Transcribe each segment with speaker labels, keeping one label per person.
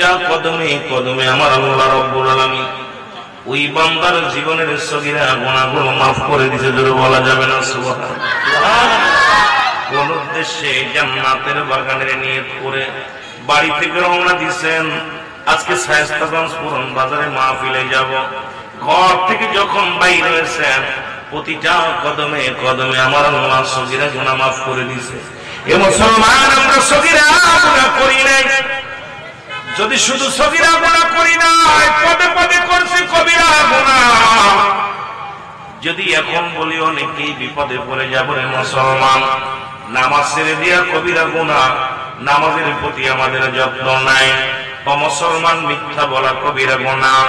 Speaker 1: প্রতিটা কদমে কদমে আমার আল্লাহ রাব্বুল আলামিন ওই বান্দার জীবনের সগীরা গুনাহগুলো মাফ করে দিতে জোরে বলা যাবে না সুবহানাল্লাহ। কোন উদ্দেশ্যে জান্নাতের বাগানের নিয়ত করে বাড়ি থেকে রওনা দিয়েছেন, আজকে শায়েস্তাগঞ্জ পুরন বাজারে মাহফিলে যাব। ঘর থেকে যখন বাইরে হয়েছেন প্রতিটা কদমে কদমে আমার আল্লাহ সগীরা গুনাহ মাফ করে দিয়েছে। এ মুসলমান, আমরা সগীরা গুনাহ করি নাই। যদি শুধু সগীরা গুনাহ করি নাই, পদে পদে করছি কবিরা গুনাহ। যদি এখন বলি অনেকেই বিপদে পড়ে যাব রে মুসলমান। নামাজ ছেড়ে দিয়া কবিরা গুনাহ, নামাজের প্রতি আমাদের যত্ন নাই। ও মুসলমান, মিথ্যা বলা কবিরা গুনাহ,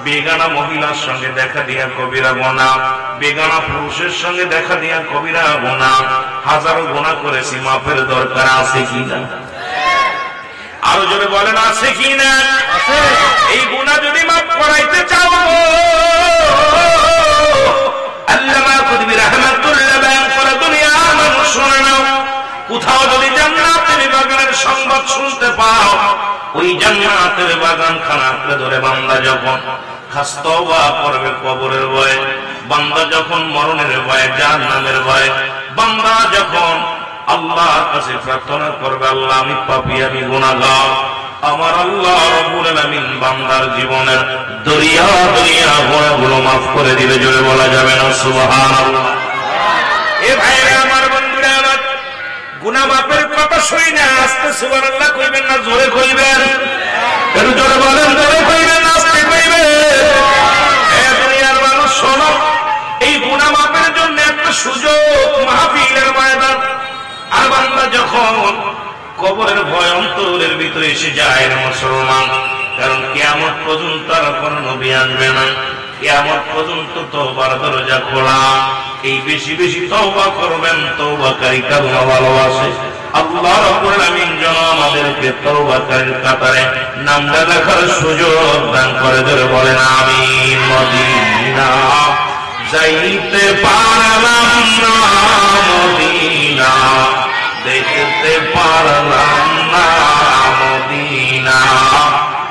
Speaker 1: বেগানা মহিলার সঙ্গে দেখা দিয়া কবিরা গুনাহ, বেগানা পুরুষের সঙ্গে দেখা দিয়া কবিরা গুনাহ। হাজারো গুনাহ করেছি, মাফের দরকার আছে কিনা? আরো জোরে বলেন আছে কিনা? এই গুনাহ যদি মাফ করাইতে চাও, আল্লামা কুতুবী রাহমাতুল্লাহ বয়ান করে দুনিয়ার মানুষ শুনে নাও, কোথাও যদি জান্নাতের বাগানের সংবাদ শুনতে পাও, ওই জান্নাতের বাগান খানাতে ধরে বান্দা যখন খাস তওবা করবে কবরের ভয়ে, বান্দা যখন মরণের ভয়ে, জাহান্নামের ভয়ে, বান্দা যখন আল্লাহর কাছে প্রার্থনা করবে, আল্লাহ আমি পাপী, আমি গুনাহগার, আমার আল্লাহ রাব্বুল আলামিন বান্দার জীবনের দরিয়া দরিয়া গুনাহগুলো মাফ করে দিলে জোরে বলা যাবে না সুবহানাল্লাহ। এ ভাইরা আমার, বন্ধুরা আমার, গুনাহ মাফের কথা শুনি না, আস্তে সুবহানাল্লাহ কইবেন না জোরে কইবেন? একটু জোরে বলেন, জোরে কইবেন না আস্তে কইবেন? এ দুনিয়ার মানুষ শোনো, এই গুনাহ মাফের জন্য একটা সুযোগ মাহফিলের ময়দান। আর বান্দা যখন কবরের ভয় অন্তরের ভিতরে এসে যায় রে মুসলমান, কারণ কিয়ামত পর্যন্ত আর কোন নবী আসবে না, কিয়ামত পর্যন্ত তওবার দরজা খোলা। এই বেশি বেশি তওবা করবেন, তওবাকারীকে আল্লাহ ভালোবাসে। আল্লাহ রাব্বুল আলামিন যেন আমাদেরকে তওবাকারীর কাতারে নামটা রাখার সুযোগ দান করে, ধরে বলেন আমিন। মদিনা যাইতে পারলাম না, মদিনা দেখতে পারলাম না, মদিনা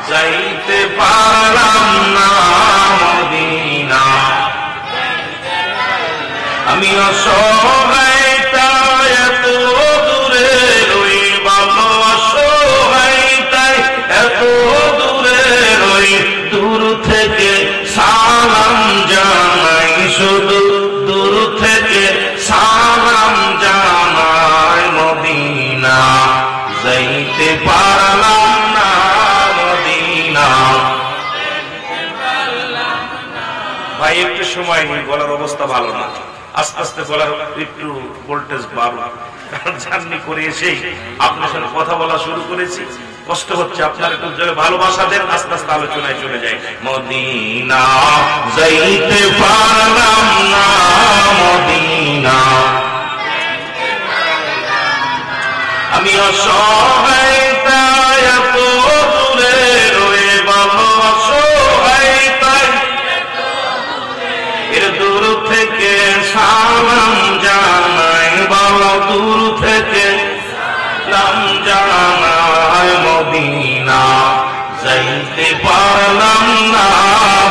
Speaker 1: যাইতে পারলাম না, মদিনা আমি অসহায় তাই এত দূরে রই, ভালো অসহায় তাই এত দূরে রই, দূর থেকে সালাম জানাই, শুধু দূর থেকে সালাম জানাই, মদিনা যাইতে পারলাম না, মদিনা। ভাই একটু সময় নেই, গলার অবস্থা ভালো না, আস্তে আস্তে গলার একটু ভোল্টেজ বাড়ো, কারণ জার্নি করে এসেই আপনার সাথে কথা বলা শুরু করেছি, কষ্ট হচ্ছে। আপনার একটু জোরে ভালোবাসা দেন, আস্তে আস্তে আলোচনায় চলে যায়। মদিনা যাইতে পারলাম না, মদিনা আমি অসহায় তাই এত দূরে রয়ে, ভালো অসহায় তাই এর দূর থেকে সালাম জানাই, ভালো দূর থেকে সালাম জানাই, মদিনা যাইতে পারলাম না,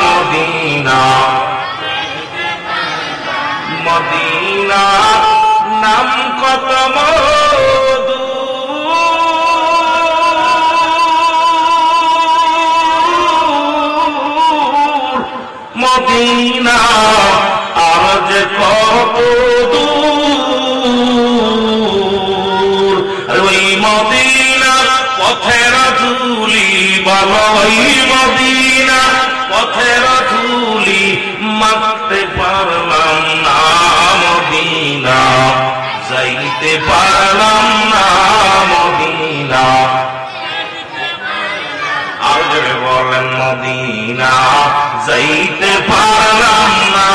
Speaker 1: মদিনা। মদিনা নাম কত মধু, মদিনা আর যে কত দূর, ওই মদিনা পথের ধুলি, বলো ওই মদিনা পথের ধুলি মাখতে পারলাম না, মদিনা যাইতে পারলাম না, মদিনা। আর জোরে বলেন মদিনা যাইতে পারলাম না,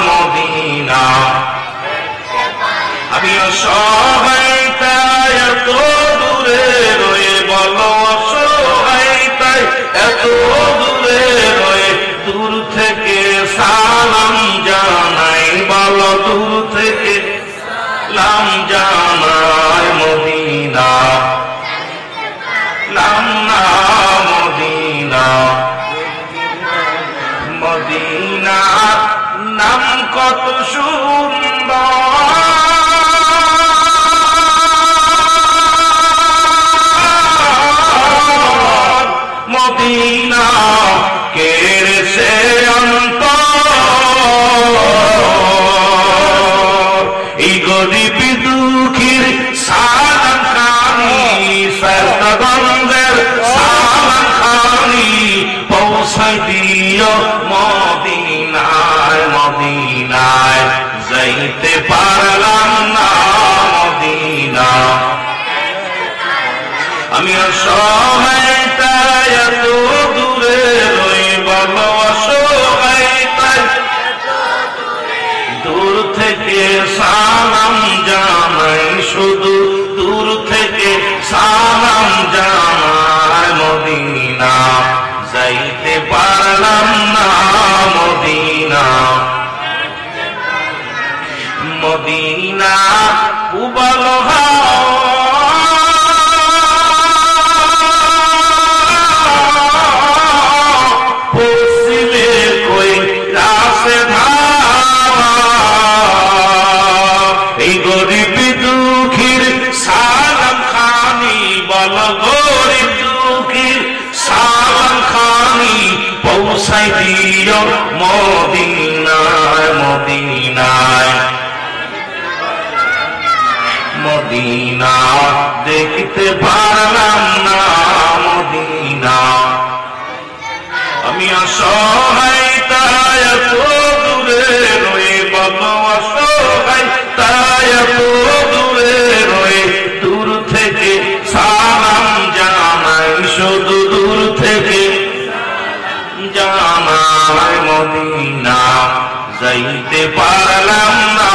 Speaker 1: মদিনা আমি অসহায় তাই এত দূরে রয়ে, বলো অসহায় তাই এত দূরে রয়ে, দূর থেকে সালাম জানাই, বলো দূর থেকে সালাম জানাই, মদিনা নাম না, মদিনা। কত সুন্দর মদিনা কেড়েছে অন্তর এই গরিব দুঃখীর সালাম খানি সরগঞ্জের সালাম খানি পৌঁছাই দিও মদিনায় মদিনায় যাইতে পারলাম না মদিনা আমি অসহায় তাই এত দূরে রই বলো অসহায় তাই দূর থেকে সালাম জানাই শুধু দূর থেকে সালাম জানাই মদিনা যাইতে পারলাম না মদিনা মদিনা উবাল এই গরিব দুঃখীর সালাম খানি বল গরিব দুঃখীর সালাম খানি পৌঁছাই দিও মদিনায় মদিনায় মদিনা দেখতে পারলাম না মদিনা আমি অসহায় তাই এত দূরে রয়ে বলো অসহায় তাই এত দূরে রয়ে দূর থেকে সালাম জানাই শুধু দূর থেকে জানাই মদিনা যাইতে পারলাম না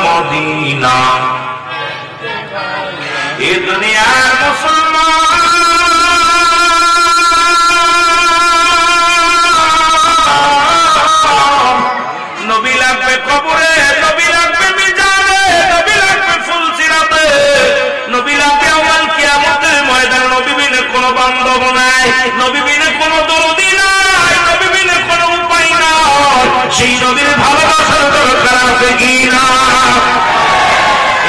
Speaker 1: মদিনা এ দুনিয়ার মুসলমান নবী লাগবে কবরে নবী লাগবে মিজানে নবী লাগবে ফুলসিরাতে নবী লাগবে আওয়াল কিয়ামতের ময়দানে নবী বিনে কোনো বান্ধব নাই নবী বিনে কোনো দরদি নাই নবী বিনে কোনো উপায় নাই সেই নবীর ভালোবাসার দরকার আছে কি না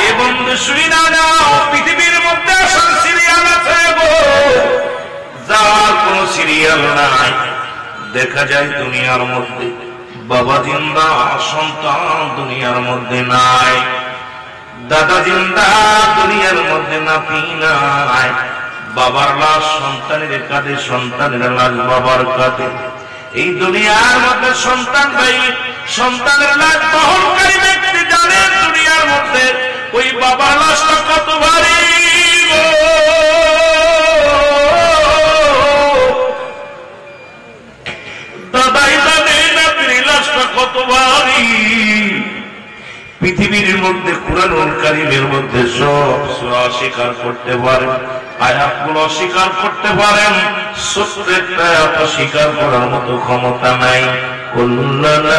Speaker 1: এ বন্ধু শুই না নাও পৃথিবীর মধ্যে আসল সিরিয়াল আছে গো যার কোনো সিরিয়াল নাই দেখা যায় দুনিয়ার মধ্যে বাবা জিন্দা সন্তান দুনিয়ার মধ্যে নাই দাদা জিন্দা দুনিয়ার মধ্যে নাতি নাই বাবার লাশ সন্তানের কাঁধে সন্তানের লাশ বাবার কাঁধে এই দুনিয়ার মধ্যে সন্তান ভাই সন্তানের লাশ বহনকারী ব্যক্তি জানে দুনিয়ার মধ্যে ওই বাবার লাশটা কত ভারী দাদাই জানে নাতির লাশটা কত ভারী পৃথিবীর মধ্যে কুরআনুল কারীমের মধ্যে সব সূরা অস্বীকার করতে পারেন আয়াতগুলো অস্বীকার করতে পারেন ছোট্ট একটা আয়াত অস্বীকার করার মতো ক্ষমতা নাই কুল্লানা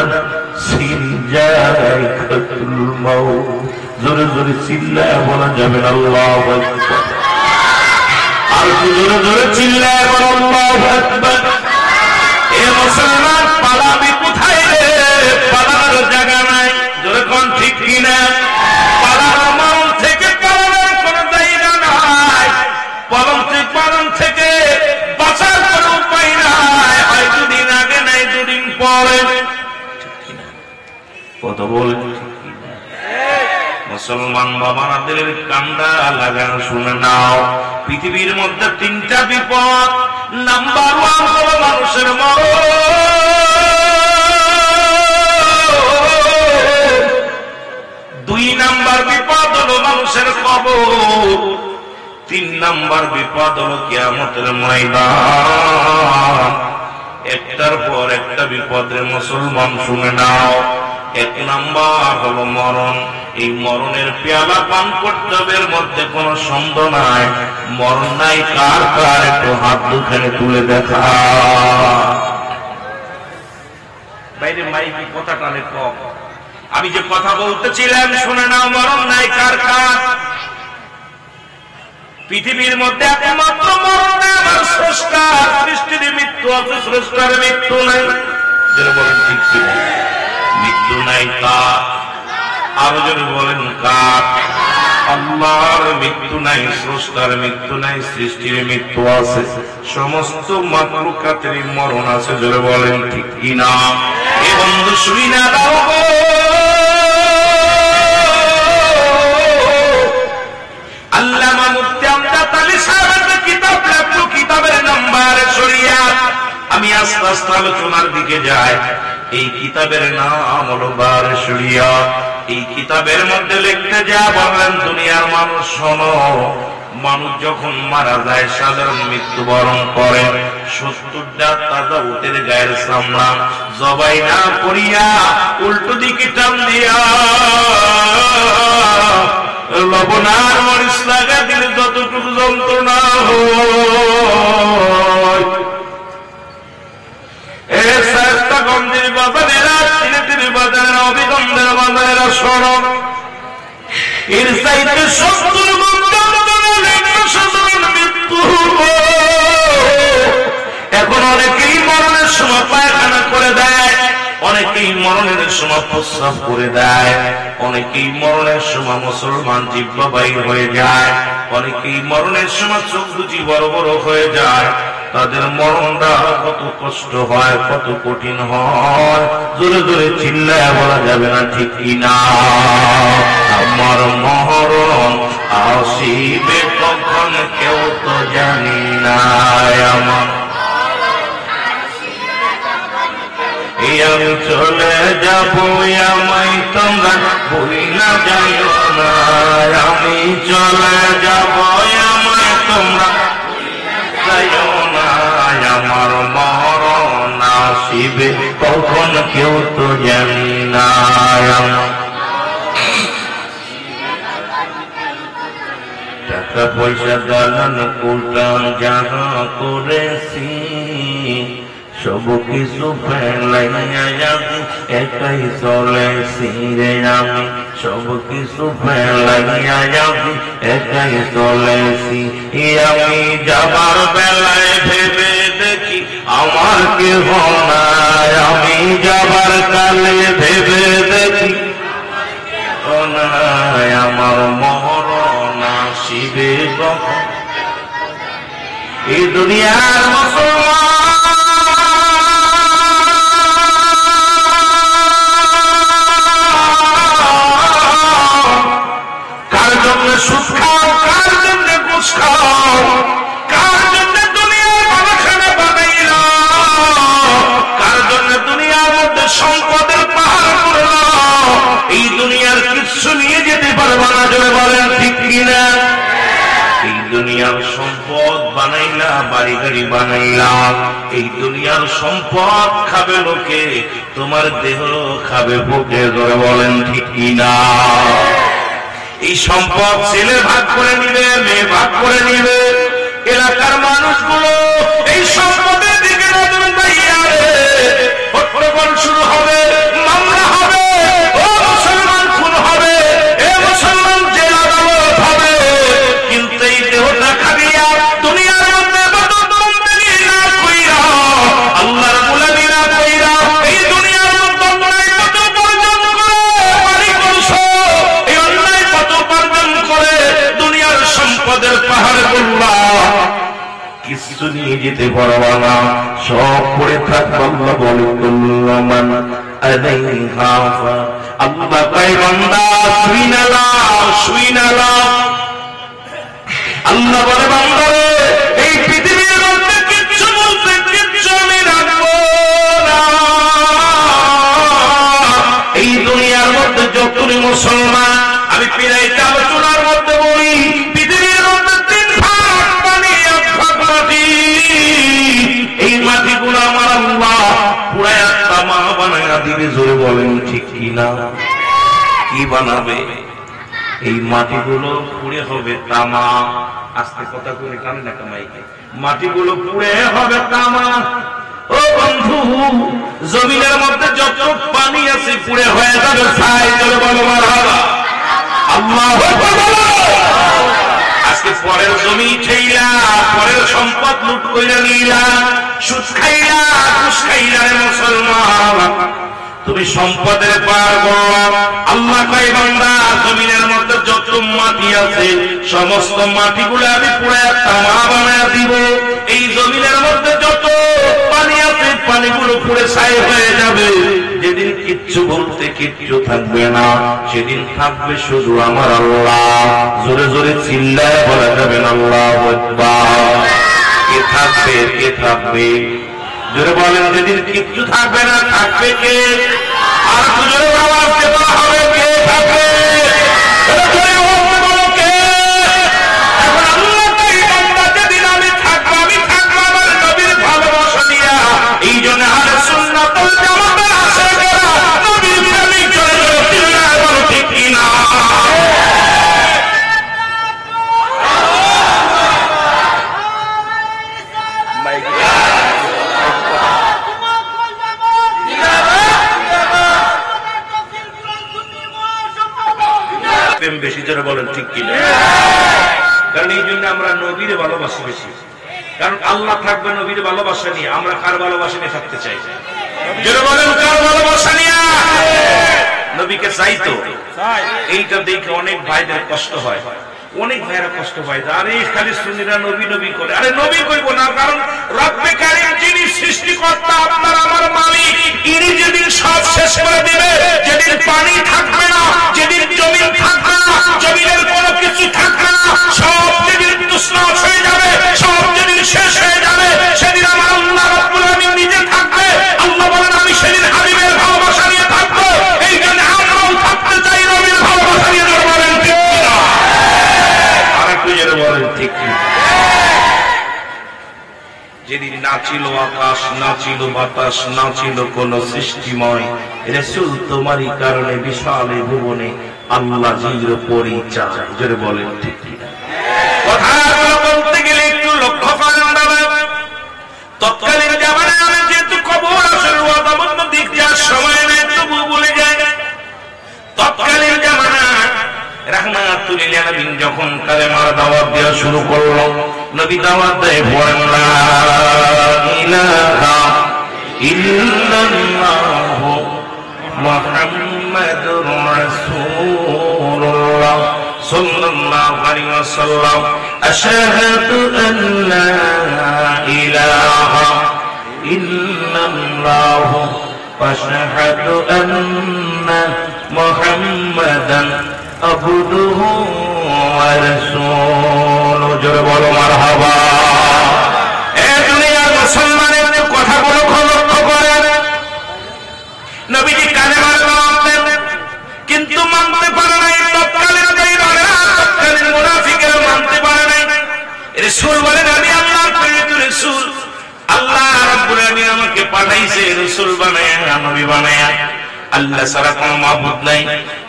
Speaker 1: সিনজাইকাতুল মাউত জোরে জোরে চিল্লায় বলা যাবে না আল্লাহু আকবার আর জোরে জোরে চিল্লায় বলা আল্লাহু আকবার এ মুসলমান পালাবি কোথায় রে পালার জায়গা নাই জোরে কোন ঠিক কিনা পালানো মাউল থেকে পালানোর কোন জায়গা নাই পালন থেকে বাঁচার কোন উপায় নাই হয় দুদিন আগে নাই দুদিন পরে কত বলে মুসলমান বাবারা দিলের কান্দা লাগানো শুনে নাও পৃথিবীর মধ্যে তিনটা বিপদ নাম্বার 1 হলো মানুষের মরণ 2 নাম্বার বিপদ হলো মানুষের কবর 3 নাম্বার বিপদ হলো কিয়ামতের ময়দান একটার পর একটা বিপদের মুসলমান শুনে নাও 1 নাম্বার হলো মরণ এই মরণের পেয়ালা পান করতে হবে এর মধ্যে কোনো সন্দেহ নাই মরণ নাই কার কার একটু হাত দুখানে তুলে দেখা বাইরে মাইকে কথা টানে কম আমি যে কথা বলতেছিলাম শুনে নাও মরণ নাই কার কার পৃথিবীর মধ্যে একমাত্র মরণ আমার স্রষ্টা সৃষ্টির মৃত্যু আছে স্রষ্টার মৃত্যু নাই যেটা বলেন ঠিক ছিল মৃত্যু নাই কার? আরো যদি বলেন কার? আল্লাহর মৃত্যু নাই, স্রষ্টার মৃত্যু নাই, সৃষ্টির মৃত্যু আছে, সমস্ত মাখলুকাতের মরণ আছে। জোরে বলেন ঠিক কিনা? এ বন্ধু শুই না দাও গো, আল্লামা মুফতি আমজাদ আলী সাহেবের কিতাব লেখলো, কিতাবের নাম্বার শরিয়াত। আমি আস্তে আস্তে আলোচনার দিকে যাই। এই কিতাবের নাম হলো বার শরিয়াত। এই কিতাবের মধ্যে লিখতে যা বললেন, দুনিয়ার মানুষ শোনো, মানুষ যখন মারা যায় সাধারণ মৃত্যুবরণ করে 70টা তাজা উটের গায়ের চামড়া জবাই না করিয়া উল্টো দিকে টান দিয়া লবণার মরিচ লাগা দিলে যতটুকু যন্ত্রণা হয়, গঞ্জের বাজারেরা, সিলেটের বাজারেরা, অভিগন্ধের বাজারেরা শোনো, এর চাইতে 70 গুণ সাধারণ মৃত্যু। এখন অনেকেই মরণের সময় পায়খানা করে দেয়, অনেকেই মরণের সময় প্রস্রাব করে দেয়, অনেকেই মরণের সময় মুসলমান জিহ্বা বাইর হয়ে যায়, অনেকেই মরণের সময় চোখ দুটি বড় বড় হয়ে যায়। তাদের মরণটা কত কষ্ট হয়, কত কঠিন হয়, জোরে জোরে চিল্লায় বলা যাবে না, ঠিক কিনা? আমার মরণ আসিবে কখন কেউ তো জানি না, আমার আমি চলে যাব, আমায় তোমরা ভুইলা যাইও না, আমি চলে যাব, আমায় তোমরা যাইও না, আমার মরণ আসিবে কখন কেউ তো জানি না। টাকা পয়সা দালান কোটান যাহা করেছি সব কিছু ফেলাইয়া যাবি, একাই চলেছি রে আমি, সব কিছু ফেলাইয়া যাবি, একাই চলেছি। আমি যাবার বেলায় ভেবে দেখি আমার কেহ নাই, আমি যাবার কালে ভেবে দেখি নাই, আমার মরণ আসিবে কখন। এই দুনিয়ার মুসলমান সুদ খাও, কার জন্য ঘুষ খাও, কার জন্য দুনিয়ার বালাখানা বানাইল, কার জন্য দুনিয়ার মধ্যে সম্পদের পাহাড় করল, এই দুনিয়ার কিছু নিয়ে যেতে পারবা না। জোরে বলেন ঠিক কিনা? এই দুনিয়ার সম্পদ বানাইলা, বাড়ি গাড়ি বানাইলাম, এই দুনিয়ার সম্পদ খাবে লোকে, তোমার দেহ খাবে বুকে। জোরে বলেন ঠিক কিনা? এই সম্পদ ছেলে ভাগ করে নিবে, মেয়ে ভাগ করে নিবে, এলাকার মানুষগুলো এই সম্পদের দিকে নজর পাইয়া হট্টগোল শুরু হবে, মামলা হবে, ও মুসলমান খুন হবে, এ মুসলমান জেল আদালত হবে। কিন্তু এই দেহটা খাবিয়া দুনিয়ার মধ্যে আল্লাহর গোলামি না কইরা এই দুনিয়ার মধ্যে অন্যায় কত উপার্জন করে বাড়ি করছো, এই অন্যায় কত উপার্জন করে দুনিয়ার সম্পদের পাহাড় করলা, কিছু নিয়ে যেতে পারবা না, সব পড়ে থাকবে। আল্লাহ বলে কুল্লুমান আলাইহা ফান, আল্লাহ কয় বান্দা শুই না লাও, শুই না লাও। আল্লাহ বলে বান্দা এই পৃথিবীর মধ্যে কিচ্ছু বলতে কিচ্ছু আমি রাখবো না। এই দুনিয়ার মধ্যে যতই মুসলমান, আমি পিরাইতে আলোচনার মধ্যে বলি, পৃথিবীর মধ্যে 3 ভাগ পানি, 1 ভাগ মাটি। এই মাটিগুলো আমার আল্লাহ পুরায়া তামা বানায়া দিবে। জোরে বলেন ঠিক কিনা? কি বানাবে? এই মাটিগুলো পুড়ে হবে তামা। আস্তে কথা করে কানে না কামাইকে, মাটিগুলো পুড়ে হবে তামা। ও বন্ধু, জমিনের মধ্যে যত পানি আছে পুড়ে হয়ে যাবে ছাই। চলে বলো মারহাবা, আল্লাহু আকবার। আজকে পরের জমি ছেইলা, পরের সম্পদ লুট কইরা নিলা, সুদ খাইলা, ঘুষ খাইলা রে মুসলমান। তুমি সম্পদের পার আল্লাহ কয় বান্দা জমিনের মধ্যে যত মাটি আছে সমস্ত মাটিগুলো আমি পুড়ে তামা বানায় দিব। এই জমিনের মধ্যে যত পানি আছে পানিগুলো পুড়ে ছাই হয়ে যাবে। যেদিন কিচ্ছু বলতে কিচ্ছু থাকবে না, সেদিন থাকবে শুধু আমার আল্লাহ। জোরে জোরে চিল্লায় বলা যাবে না আল্লাহু আকবার। কে থাকবে? কে থাকবে? জোরে বলেন, যেদিন কিচ্ছু থাকবে না থাকবে কে? আর জোরে আওয়াজ দেওয়া হবে, কে থাকবে? যেদিন আমি থাকবো, আমি থাকবো আমার নবীর ভালোবাসা দিয়া। এই জন্য আহলে সুন্নাত ওয়াল জামাতের আশিকেরা নবীর প্রেমিক জোরে জোরে চিল্লায় বলো ঠিক কিনা? বেশি জোরে বলেন ঠিক কিনা? কারণ এই জন্য আমরা নবীরে ভালোবাসি বেশি। কারণ আল্লাহ থাকবে নবীর ভালোবাসা নিয়ে, আমরা কার ভালোবাসা নিয়ে থাকতে চাই? জোরে বলেন, কার ভালোবাসা নিয়ে? নবীকে চাই তো। এইটা দেখে অনেক ভাইদের কষ্ট হয়, অনেক ভাইরা কষ্ট পায়। আরে খালি সুন্নিরা নবী নবী করে। আরে নবী কইব না, কারণ রব্বে কারীম যিনি সৃষ্টিকর্তা, আপনার আমার মালিক, ইনি যেদিন সব শেষ করে দিবে, যেদিন পানি থাকবে না, যেদিন জমিন থাকবে না, জমিনের কোনো কিছু থাকবে না, সব যেদিন তুষ্ণাস হয়ে যাবে, সব যেদিন শেষ হয়ে যাবে, সেদিন আমার আল্লাহ রাব্বুল আলামিন নিজে থাকবে। আল্লাহ বলেন আমি সেদিন হাবিবের ভালোবাসা নিয়ে থাকবো। এই জন্য আমরাও থাকতে চাই নবীর ভালোবাসা নিয়ে। বলেন ঠিক কিনা? বলেন ঠিক কিনা? যেদিন না ছিল আকাশ, না ছিল বাতাস, না ছিল কোন সৃষ্টিময়, রাসূল তোমারই কারণে বিশাল ভুবনে আল্লাহ জির পরিচয়। জোরে বলেন ঠিক কিনা? কথাগুলো বলতে গেলে একটু লক্ষ্য করেন বাবা। তৎকালীন জামানায় আমি যেহেতু কবর আসল ওয়াদাবদ্ধ দিক যার সময় নেই তবু বলে যায়। তৎকালীন জামানায় রাহমাতুল লিল আলামিন যখন কালেমার দাওয়াত দেওয়া শুরু করলো, নবী দাওয়াত দেয় বলেন লা ইলাহা ইল্লাল্লাহু মুহাম্মাদুর রাসূলুল্লাহ সাল্লাল্লাহু আলাইহি ওয়াসাল্লাম আশহাদু আন লা ইলাহা ইল্লাল্লাহু ওয়া আশহাদু আন্না মুহাম্মাদান আবদুহু ওয়া রাসূলুহু। জোরে বলো মারহাবা। এই দুনিয়ার মুসলমানের কথাগুলো লক্ষ্য করেন। নবীজি কালেমার দাওয়াত দেন, কিন্তু মানতে পারে নাই। তৎকালীন তৎকালীন মুনাফিকেরা মানতে পারে নাই। রাসূল বলেন আমি আল্লাহর প্রেরিত রাসূল, আল্লাহ রাব্বুল আলামিন আমাকে পাঠাইছে রাসূল বানায়া, নবী বানায়া। আল্লাহ ছাড়া কোনো মাবুদ নাই,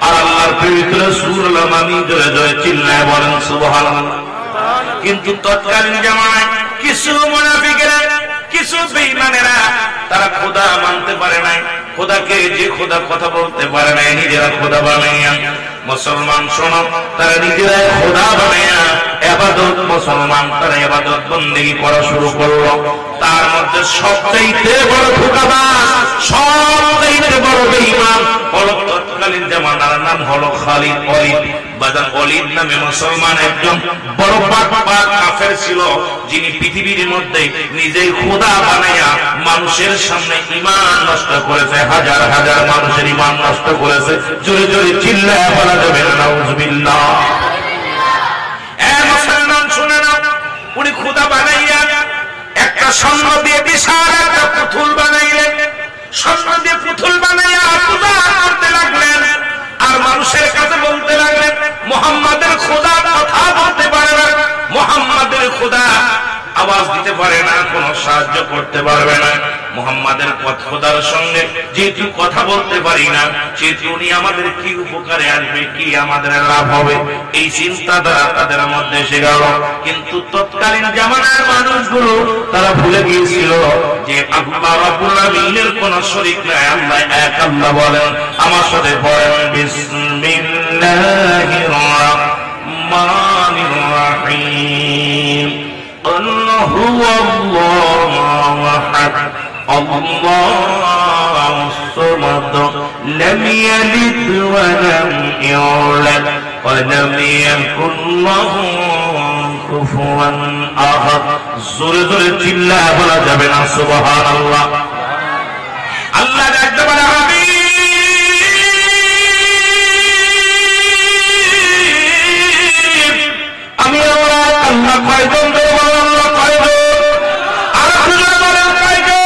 Speaker 1: আর আল্লাহর প্রেরিত রাসূল হলাম আমি। জোরে জোরে চিল্লায় বলেন সুবহানাল্লাহ। কিন্তু তৎকালীন জামানায় কিছু মুনাফিকেরা, কিছু বেঈমানেরা তারা খোদা মানতে পারে নাই। খোদাকে যে খোদা কথা বলতে পারে নাই, নিজেরা খোদা বানাইয়া মুসলমান শোনো, তারা নিজেরা খোদা বানাইয়া ইবাদত, মুসলমান তারা ইবাদত বন্দেগী করা শুরু করলো। তার মধ্যে সবচাইতে বড় ধোঁকাবাজ, সবচাইতে বড় বেঈমান হলো তৎকালীন জামানার নাম হলো খালিদ ওয়ালিদ। বাজার ওয়ালিদ নামে মুসলমান একজন বড় পাক কাফের ছিল, যিনি পৃথিবীর মধ্যে নিজেই খোদা বানাইয়া মানুষের সামনে ঈমান নষ্ট করেছে, হাজার হাজার মানুষের ঈমান নষ্ট করেছে। জোরে জোরে চিল্লায় বলা যাবে না নাউযুবিল্লাহ। এ মুসলমান শুনে নাও, উনি খোদা বানাইয়া একটা স্বর্ণ দিয়ে বিশাল একটা পুতুল বানাইলেন। স্বর্ণ দিয়ে পুতুল বানাইয়া পূজা করতে লাগলেন, আর মানুষের কাছে বলতে লাগলেন মুহাম্মাদের খোদা কথা বলতে পারে না, মুহাম্মাদের খোদা আওয়াজ দিতে পারে না, কোনো সাহায্য করতে পারবে না। মুহাম্মাদের খোদার সঙ্গে যেহেতু কথা বলতে পারি না, সেহেতু উনি আমাদের কি উপকারে আসবে, কি আমাদের লাভ হবে, এই চিন্তাধারা তাদের মধ্যে এসে গেল। কিন্তু তৎকালীন জামানার মানুষগুলো তারা ভুলে গিয়েছিল যে আল্লাহ রাব্বুল আলামিনের কোনো শরীক নাই, আল্লাহ এক। আল্লাহ বলেন, আমার সাথে বলেন বিসমিল্লাহির রাহমানির রাহিম। قل هو الله أحد الله الصمد لم يلد ولم يولد ولم يكن له كفوا أحد জোরে জোরে চিল্লায় বলা যাবে না সুবহানাল্লাহ। আল্লাহ ডাকতে বলে আমি আল্লাহ। আল্লাহ কয়জন আল্লাহ কয়জন? আর খুঁজে বলেন কয়জন?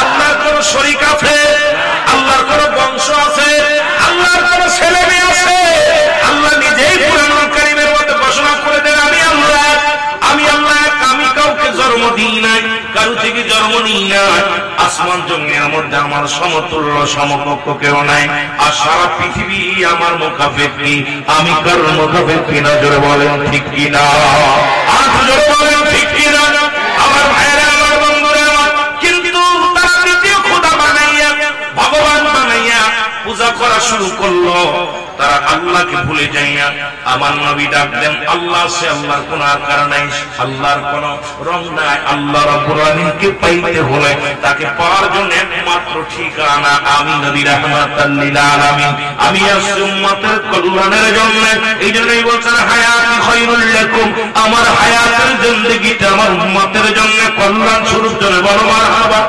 Speaker 1: আল্লাহর কোন শরীক আছে? আল্লাহর কোন বংশ আছে? আল্লাহর কোন ছেলে মেয়ে আছে? আল্লাহ নিজেই কুরআনুল কারীমের মধ্যে ঘোষণা করে দেন আমি আল্লাহ। আমি আল্লাহ, আমি কাউকে জন্ম দিই নাই, কারো থেকে জন্ম নিই না। আসমান জমিনের মধ্যে আমার সমতুল্য সমকক্ষ কেউ নাই। আর সারা পৃথিবী আমার মুখাপেক্ষী, আমি কারোর মুখাপেক্ষী না। জোরে বলেন ঠিক কিনা? আর জোরে বলেন ঠিক কিনা? আমার ভাইরা, আমার বন্ধুরা, কিন্তু তারা দ্বিতীয় খোদা বানাইয়া, ভগবান বানাইয়া পূজা করা শুরু করলো। তারা আল্লাহকে ভুলে যাইয়া আমার নবী ডাক দেন আল্লাহ। সে আল্লাহর কোন আকার নাই, আল্লাহর কোন রং নাই। আল্লাহ রাব্বুল আলামিনকে পাইতে হলে তাকে পাওয়ার জন্য একমাত্র ঠিকানা আমি নবী রাহমাতাল লিল আলামিন। আমি আসছি উম্মতের কল্যাণের জন্য। এই জন্যই বলছেন হায়াতি খায়রুল লাকুম, আমার হায়াতের জিন্দেগিটা আমার উম্মতের জন্য কল্যাণ স্বরূপ। জন্য বলো মারহাবা।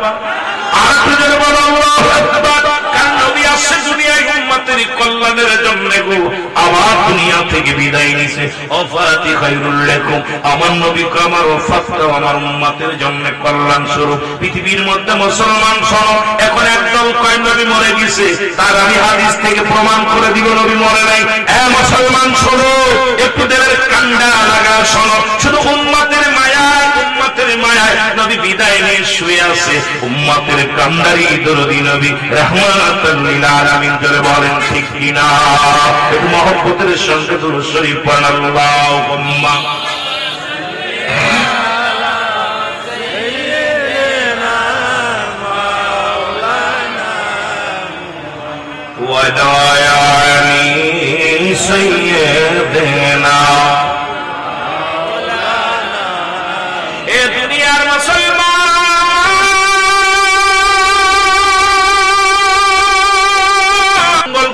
Speaker 1: আর জন্য বলো আল্লাহু আকবার। কারণ নবী আসছে দুনিয়ায় উম্মতের কল্যাণের জন্য গো। আমার দুনিয়া থেকে বিদায় নিছে ওফাতি খায়রুল লাকুম, আমার নবীকে আমার ওফাতটা আমার উম্মতের জন্য কল্যাণ স্বরূপ। পৃথিবীর মধ্যে মুসলমান শোনো, এখন একদম কয় নবী মরে গেছে, তার আমি হাদিস থেকে প্রমাণ করে দিব নবী মরে নাই। মুসলমান শোনো, একটু দেবের কান্ডা লাগা শোনো, শুধু উম্মতের মায়া, উম্মতের মায়ায় নবী বিদায় নিয়ে শুয়ে আছে। উম্মতের কান্ডারি দরদি নবী রাহমাতাল লিল আলামিন। জোরে বলেন ঠিক কিনা? একটু মহব্বতের সঙ্গে দুরূদ শরীফ পড়েন আল্লাহুম্মা ওয়া দায়ানি সাইয়্যিদিনা। এ দুনিয়ার মুসলমান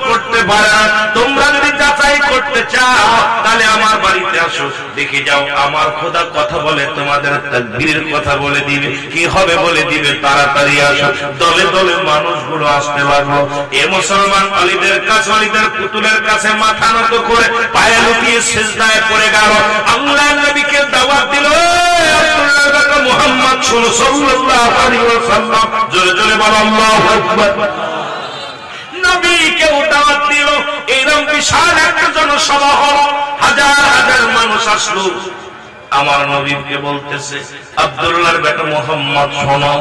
Speaker 1: করতে পারে। তোমরা যদি যাচাই করতে চাও তাহলে আমার বাড়িতে আসো, দেখে যাও আমার খোদা কথা বলে, তোমাদের তাকবীরের কথা বলে দিবে, কি হবে বলে দিবে। তাড়াতাড়ি আসো। দলে দলে মানুষগুলো আসতে লাগলো। এ মুসলমান অলিদের কাছে, অলিদের পুতুলের কাছে মাথা নত করে পায়ে লুটিয়ে সিজদায় পড়ে গেল। আল্লাহর নবীকে দাওয়াত দিল, আব্দুল্লাহর বেটা মুহাম্মদ সাল্লাল্লাহু আলাইহি ওয়াসাল্লাম। জোরে জোরে বলো আল্লাহু আকবার। নবীকে দাওয়াত দিল। এরকম বিশাল একটা জনসভা হল, হাজার হাজার মানুষ আসলো। আমার নবীকে বলতেছে আব্দুল্লাহর বেটা মুহাম্মদ শোনো,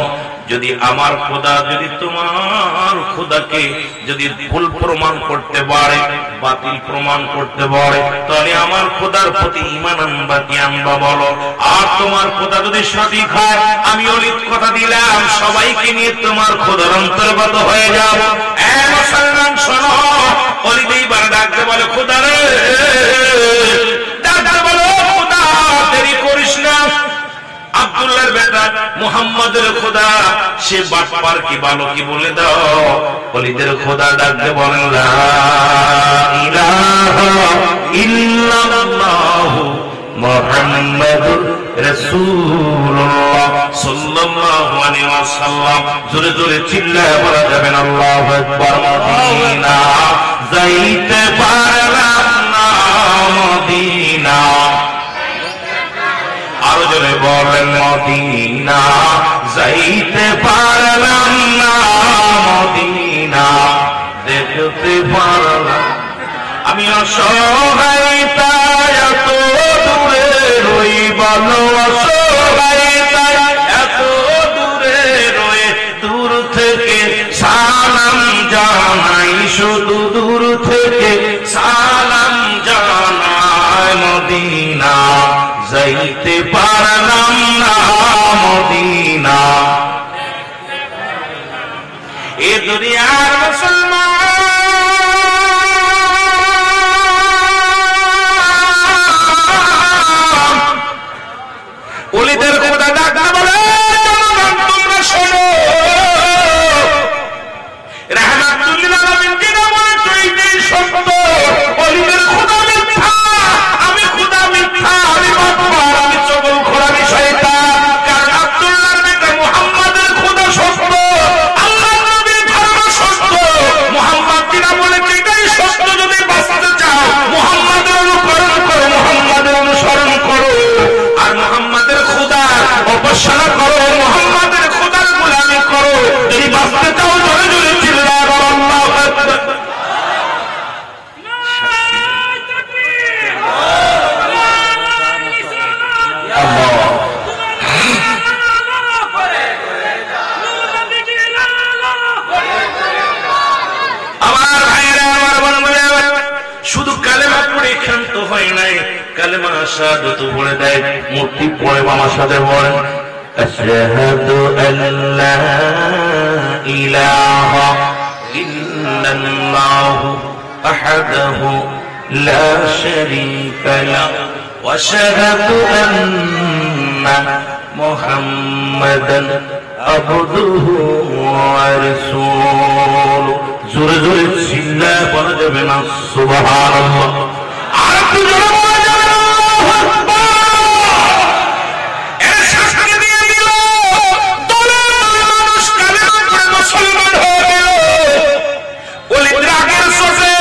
Speaker 1: যদি আমার খোদা, যদি তোমার খোদাকে যদি ভুল প্রমাণ করতে পারে, বাতিল প্রমাণ করতে পারে, তাহলে আমার খোদার প্রতি ঈমান আনবা কি আনবা বলো। আর তোমার খোদা যদি সঠিক হয়, আমি অলিদ কথা দিলাম সবাইকে নিয়ে তোমার খোদার অন্তর্গত হয়ে যাব। মুসলমান শোনো, অলিদ এইবার ডাকতে বলে খোদা রে, ডাকতে বলো খোদা, দেরি করিস না। আব্দুল্লাহর বেটা মুহাম্মদের খোদা সে বাটপার কি ভালো কি বলে দাও। ওলিদের খোদা ডাকতে বলেন লা ইলাহা ইল্লাল্লাহু মুহাম্মাদুর রাসূলুল্লাহ সাল্লাল্লাহু আলাইহি ওয়াসাল্লাম। জোরে জোরে চিল্লায় বলা যাবে না আল্লাহু আকবার। মদিনা যাইতে পারলাম না, মদিনা। আরো জোরে বলেন মদিনা যাইতে পারলাম না, মদিনা দেখতে পারলাম। আমি অসহায়তায় এত দূরে রই, বলো অসহায়তায় এত দূরে রয়ে দূর থেকে সালাম জানাই, শুধু দূর থেকে সালাম জানাই। মদিনা যাইতে পারলাম না, মদিনা। এ দুনিয়ার মুসলমান ওলিদের খোদা ডাকা বলে, তোমরা শোনো, কালেমা শাহাদাত পড়ে দেয়। মূর্তি পড়ে আমার সাথে বলেন আশহাদু আল্লা ইলাহা ইল্লাল্লাহু আহাদাহু লা শারীকা লাহু ওয়া আশহাদু আন্না মুহাম্মাদান আবদুহু ওয়া রাসূলুহু। জোরে জোরে চিল্লায় বলা যাবে না সুবহানাল্লাহ? আর একটু জোরে বলা যাবে না আল্লাহু আকবার? এর সাথে দিয়ে দিল দলে দলে মানুষ কালেমা পড়ে মুসলমান হয়ে গেল। ওই রাগের সোজে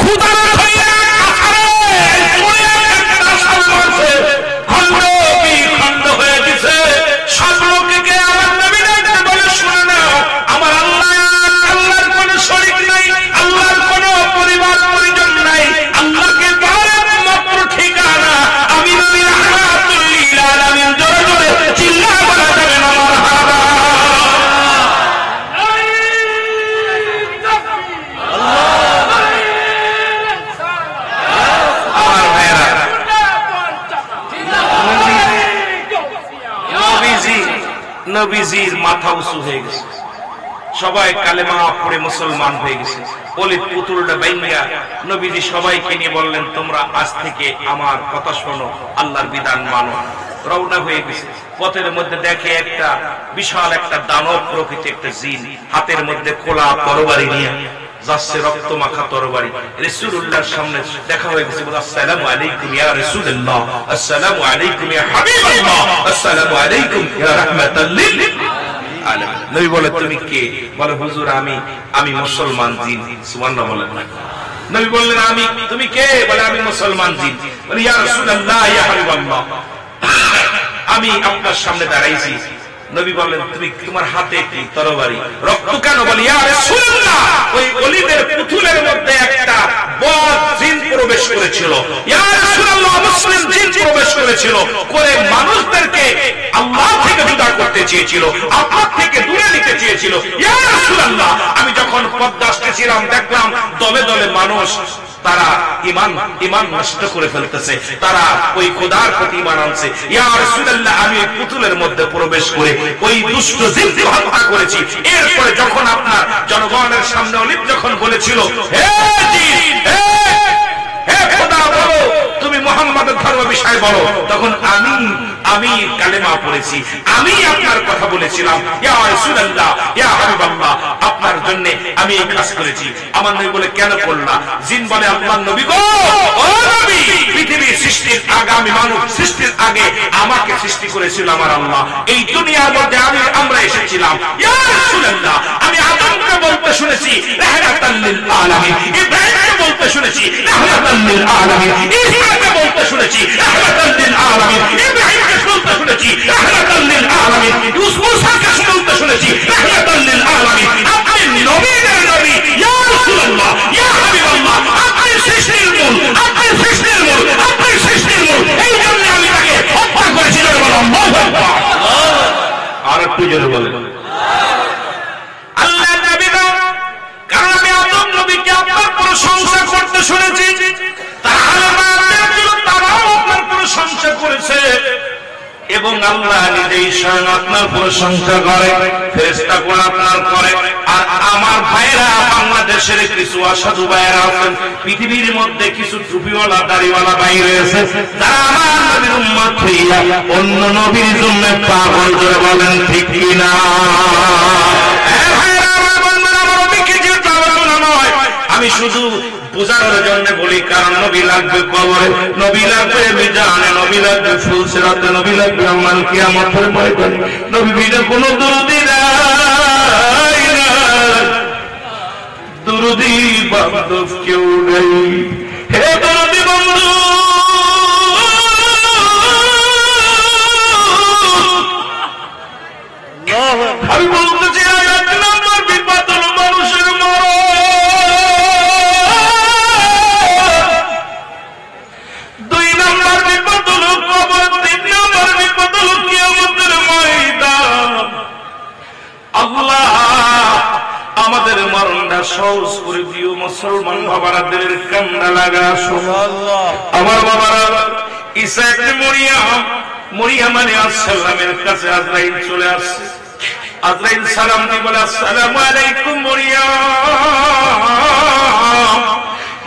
Speaker 1: খোদা হইয়া কাফারে দুনিয়া একটা সর্বনাশে খণ্ড বিখণ্ড হয়ে গেছে। সব লোককে আমার নবী ডাকতে বলে শুনে নাও, আমার আল্লাহর কোনো শরীক নাই, আল্লাহর কোনো পরিবার পরিজন নাই, আল্লাহকে পাওয়ার মাত্র ঠিকানা আমি নবী রাহমাতুল লিল আলামিন। জোরে জোরে চিল্লায় বলা যাবে না মারহাবা? আমার ভাইরা, নবীজির মাথা উঁচু হয়ে গেছে, সবাই কালেমা পড়ে মুসলমান হয়ে গেছে। ওলিদ পুতুলটা বাইঙ্গা নবীজি সবাইকে নিয়ে বললেন তোমরা আজ থেকে আমার কথা শোনো, আল্লাহর বিধান মানো। রওনা হয়ে গেছে। পথের মধ্যে দেখে একটা বিশাল একটা দানব প্রকৃতি একটা জিন, হাতের মধ্যে খোলা তরবারি নিয়ে যাচ্ছে, রক্ত মাখা তরবারি। রাসূলুল্লাহর সামনে দেখা হয়ে গেছে। বলে আসসালামু আলাইকুম ইয়া রাসূলুল্লাহ, আসসালামু আলাইকুম ইয়া হাবিবাল্লাহ, আসসালামু আলাইকুম ইয়া রাহমাতাল লিল আলামিন। নবী বলে তুমি কে? বলে হুজুর আমি মুসলমান জিন। সুবহানাল্লাহ বলেন না? নবী বললেন তুমি কে? বলে আমি মুসলমান জিন। বলে ইয়া রাসূলুল্লাহ ইয়া হাবিবাল্লাহ, আমি আপনার সামনে দাঁড়াইছি। নবী বললেন তোমার হাতে কি তরবারি, রক্ত কেন? বলে ইয়া রাসূলুল্লাহ ওই ওলিদের পুতুলের মধ্যে একটা বদ জিন প্রবেশ করেছিল। ইয়া রাসূলুল্লাহ মুসলিম জিন প্রবেশ করেছিল, করে মানুষদেরকে আল্লাহ থেকে জুদা করতে চেয়েছিল, আল্লাহ থেকে দূরে নিতে চেয়েছিল। ইয়া রাসূলুল্লাহ আমি যখন পথ আসতেছিলাম দেখলাম দলে দলে মানুষ তারা ঈমান নষ্ট করে ফেলতেছে, তারা ওই খোদার প্রতি ঈমান আনছে। ইয়া রাসূলুল্লাহ আমি এই পুতুলের মধ্যে প্রবেশ করে ওই দুষ্ট জিনকে হত্যা করেছি। এরপরে যখন আপনার জনগণের সামনে ওলিদ যখন বলেছিল হে জিন, হে খোদা বলো তুমি মুহাম্মাদের ধর্ম বিষয় বলো, তখন আমি কালেমা পড়েছি, আমি আপনার কথা বলেছিলাম। ইয়া রাসূলুল্লাহ ইয়া হাবিবাল্লাহ আপনার জন্য আমি এই কাজ করেছি। আমার নবী বলে কেন করলা? জিন বলে আল্লাহর নবী গো, ও নবী পৃথিবীর সৃষ্টির আগামী মানব সৃষ্টির আগে আমাকে সৃষ্টি করেছিল আমার আল্লাহ। এই দুনিয়ার মধ্যে আমরা এসেছিলাম। ইয়া রাসূলুল্লাহ আমি আদমকে বলতে শুনেছি রাহমাতাল লিল আলামিন, ইব্রাহিমকে বলতে শুনেছি রাহমাতাল লিল আলামিন, ঈসাকে বলতে শুনেছি রাহমাতাল লিল আলামিন, ইব্রাহিমকে বলতে শুনেছি রাহমাতাল লিল আলামিন, মুসাকে বলতে শুনেছি রাহমাতাল লিল আলামিন। আপনি নবীদের নবী ইয়া রাসূলুল্লাহ ইয়া হাবিবাল্লাহ, আপনি সৃষ্টির মূল, আপনি সৃষ্টির মূল, আপনি সৃষ্টির মূল। এই জন্য আমি তাকে হত্যা করেছি। আল্লাহু আকবার। আর একটু জোরে বলেন আল্লাহ নবী গো, কারণ আমি আদম নবীকে আপনার প্রশংসা করতে শুনেছি, তারাও আপনার প্রশংসা করেছে এবং আল্লাহ নিজেই স্বয়ং আপনার প্রশংসা করে, ফেরেশতাগণ আপনার করে। আর আমার ভাইরা বাংলাদেশের কিছু অসাধু ভাইরা আছেন, পৃথিবীর মধ্যে কিছু টুপিওয়ালা দাড়িওয়ালা ভাই রয়েছে, যারা আমার নবীর উম্মত হইয়া অন্য নবীর জন্য পাগল। করে বলেন ঠিক কিনা? আমি শুধু বোঝানোর জন্য বলি, কারণ নবী লাগবে কবরে, নবী লাগবে মিজানে, নবী লাগবে ফুলসিরাতে, নবী লাগবে আমাল কিয়ামতের ময়দানে। নবী বিনা কোনো দুরুদি নাই, দুরুদি বান্ধব কেউ নেই। হে দুরুদি বন্ধু, আমি বলতেছি এক নম্বর বিপদ হলো মানুষের মরণ, দুই নম্বর বিপদ হলো কবর, তিন নম্বর বিপদ হলো কিয়ামতের ময়দান। আল্লাহ আমাদের মরণটা সহজ করে দিও। মুসলমান বাবারা দিলের কান্না লাগা শোনো, আমার বাবারা ঈসা ইবনে মরিয়ম আলাইহিস সালামের কাছে আজরাইল চলে আসছে। আজরাইল সালাম দিয়ে বলে, আসসালামু আলাইকুম মরিয়ম।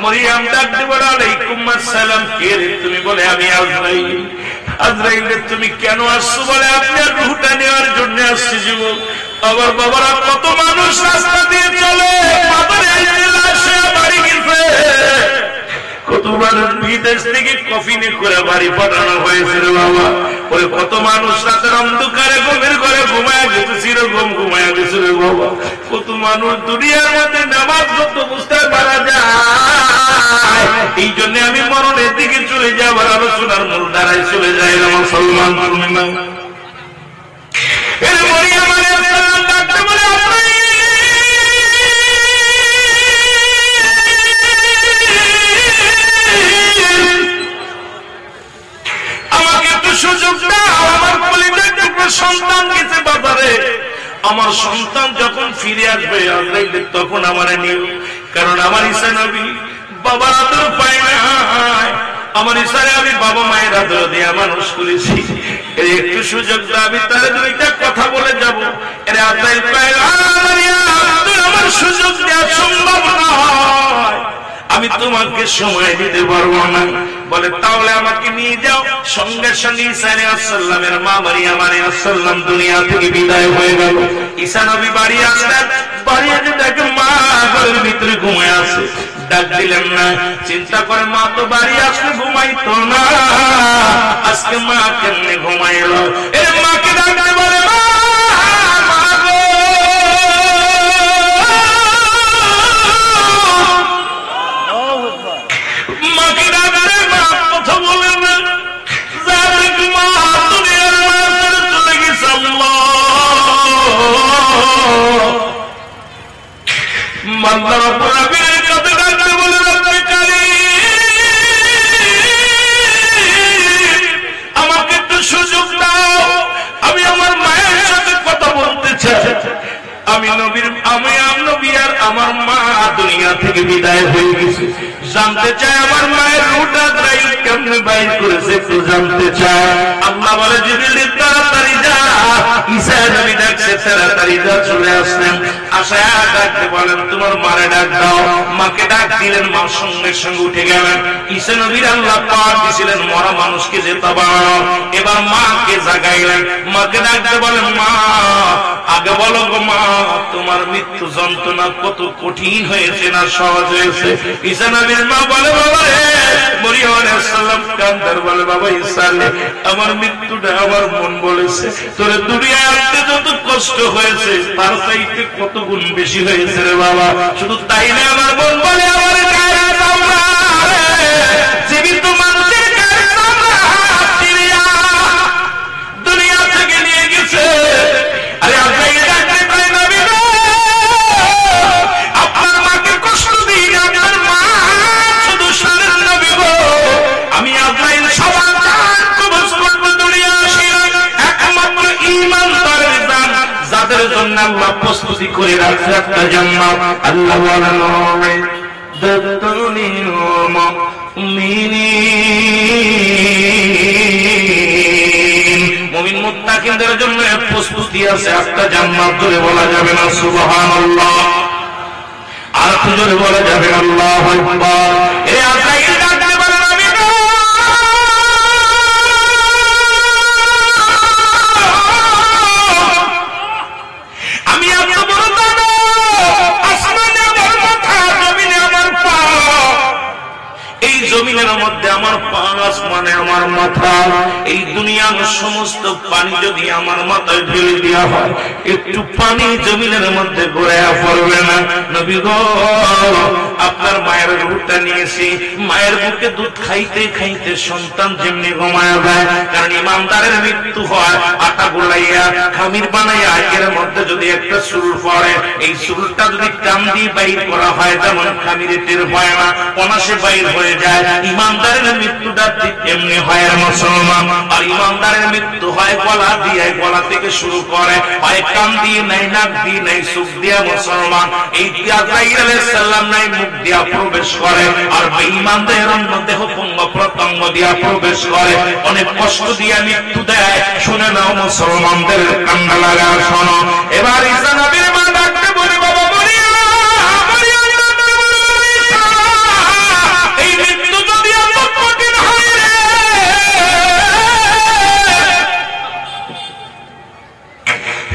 Speaker 1: মরিয়ম ডাক দিয়ে বলে, আলাইকুম আসসালাম। কে রে তুমি? বলে, আমি আজরাইল। আজরাইল রে তুমি কেন আসছো? বলে, আপনার রূহটা নেওয়ার জন্য আসছি যুবক। আবার বাবারা কত মানুষ রাস্তা দিয়ে চলে, বাড়ি গেছে, কত মানুষ বিদেশ থেকে কফিনে করে বাড়ি পাঠানো হয়েছে রে বাবা। ওই কত মানুষ রাতের অন্ধকারে ঘুমের ঘরে ঘুমায় গেছে, চিরকম ঘুমায় গেছে রে বাবা। কত মানুষ দুনিয়ার মধ্যে নামাজ যত বুঝতে পারা যায়। এই জন্য আমি মরণের দিকে চলে যাবার আলোচনার মূল দ্বারায় চলে যাই না মুসলমান। সন্তান গেছে বাজারে, আমার সন্তান যখন ফিরে আসবে আজরাইল তখন আমার নিও, কারণ আমার ঈসা নবী বাবার আদর পায় না। আমার ঈসারে আমি বাবা মায়ের আদর দিয়ে মানুষ করেছি, এর একটু সুযোগ আমি তার দুইটা কথা বলে যাব। এর আজরাইল পায় আমার সুযোগ দেওয়া সম্ভব নয়, আমি তোমাকে সময় দিতে পারবো না। বলে, তাহলে আমাকে নিয়ে যাও। সঙ্গে সঙ্গে ঈসা আলাইহিস সালামের মা মারিয়াম আলাইহিস সালাম দুনিয়া থেকে বিদায় হয়ে গেল। ঈসা নবী বাড়ি আসলেন, বাড়ি এসে দেখে মা ঘরের ভিতরে ঘুমায় আছে। ডাক দিলেন না, চিন্তা করে মা তো বাড়ি আসলে ঘুমাইতো না, আজকে মা কেমনে ঘুমাইল। এর মাকে ডাকতে বলে, আমাকে একটু সুযোগ দাও, আমি আমার মায়ের সাথে কথা বলতে চাই। আমি নবী আর আমার মা দুনিয়া থেকে বিদায় হয়ে গেছে, জানতে চাই আমার মায়ের রূহটা কেমনে বাইর করেছে, একটু জানতে চাই। আল্লাহ বলে, জিবরিল তাড়াতাড়ি যা। ঈসা নবী ডাকছে, তাড়াতাড়ি যা। চলে আসলেন, আশায় ডাকতে বলেন, তোমার মারে ডাক দাও। মাকে ডাক দিলেন, মা সঙ্গে সঙ্গে উঠে গেলেন। ঈসা নবীর আল্লাহ পাক দিয়েছিলেন মরা মানুষকে যে তাবানো। এবার মাকে জাগাইলেন, মাকে ডাকতে বলেন, মা আগে বলো গো মা, তোমার মৃত্যু যন্ত্রণা কত কঠিন হয়েছে না সহজ হয়েছে? ঈসা নবীর মা বলে, বাবা রে, মরিয়ম আলাইহিস সালাম কান্দার বলে, বাবা ঈসা রে, আমার মৃত্যুটা আমার মন বলেছে তোরে দুনিয়ায় আনতে যত কষ্ট হয়েছে তার চাইতে কত গুণ বেশি হয়েছে রে বাবা। শুধু তাই না, আমার মন বলে, আমার গায়ে চামড়া রে, জীবিত মানুষের গায়ে চামড়া চিরিয়া দুনিয়া থেকে নিয়ে গেছে। আরে আজরাইল ডাকতে পাই নবী গো, আপনার মাকে কষ্ট দিই, আপনার মা শুধু শুনেন নবী গো, আমি আজরাইল সবার জান কবজ করব দুনিয়া আসি, একমাত্র ঈমানদারের জান যাদের জন্য আল্লাহ প্রস্তুতি করে রাখছে একটা জান্নাত। আল্লাহ বলেন, মুমিন মুত্তাকিনদের জন্য প্রস্তুতি আছে একটা জান্নাত। ধরে বলা যাবে না সুবহানাল্লাহ? আর একটু জোরে বলা যাবে আল্লাহু আকবার? এ আজরাইল ডাকতে বলে, নবী গো, আমি এত বড় দাদা, আসমানে আমার মাথা, জমিনে আমার পা। এই জমিনের মধ্যে আমার পা, আসমানে আমার মাথা। এই দুনিয়ার সমস্ত পানি যদি আমার মাথায় ঢেলে দেওয়া হয়, একটু পানি জমিনের মধ্যে গড়াইয়া পড়বে না। নবী গো, আপনার মায়ের রূহটা নিয়েছি, মায়ের বুকে দুধ খাইতে খাইতে সন্তান যেমনি ঘুমায় যায়, কারণ ইমানদারের মৃত্যু হয় আটা গোলাইয়া খামির বানাইয়া এর মধ্যে যদি একটা চুল পড়ে, এই চুলটা যদি টান দিয়ে বাইর করা হয় যেমন খামিরে টের হয় না, অনাসে বাইর হয়ে যায়। ইমানদারের মৃত্যুটা ঠিক এমনি হয় মুসলমান। আর ইমানদারের মৃত্যু হয় গলা দিয়ে, গলা থেকে শুরু করে, হয় কান দিয়ে নাই, নাক দিয়ে নাই, চোখ দিয়ে মুসলমান। এই আজরাইল আলাইহিস সালাম নাই, মুখ মুখ দিয়া প্রবেশ করে, আর বেঈমানদের অন্য দেহ পঙ্গ প্রত্যঙ্গ দিয়া প্রবেশ করে, অনেক কষ্ট দিয়া মৃত্যু দেয়। শুনে নাও মুসলমানদের কান্না লাগা শোনো। এবার ঈসা নবীর মা ডাকতে বলে, বাবা মরিয়া, এই মৃত্যু যদি এত কঠিন হয় রে,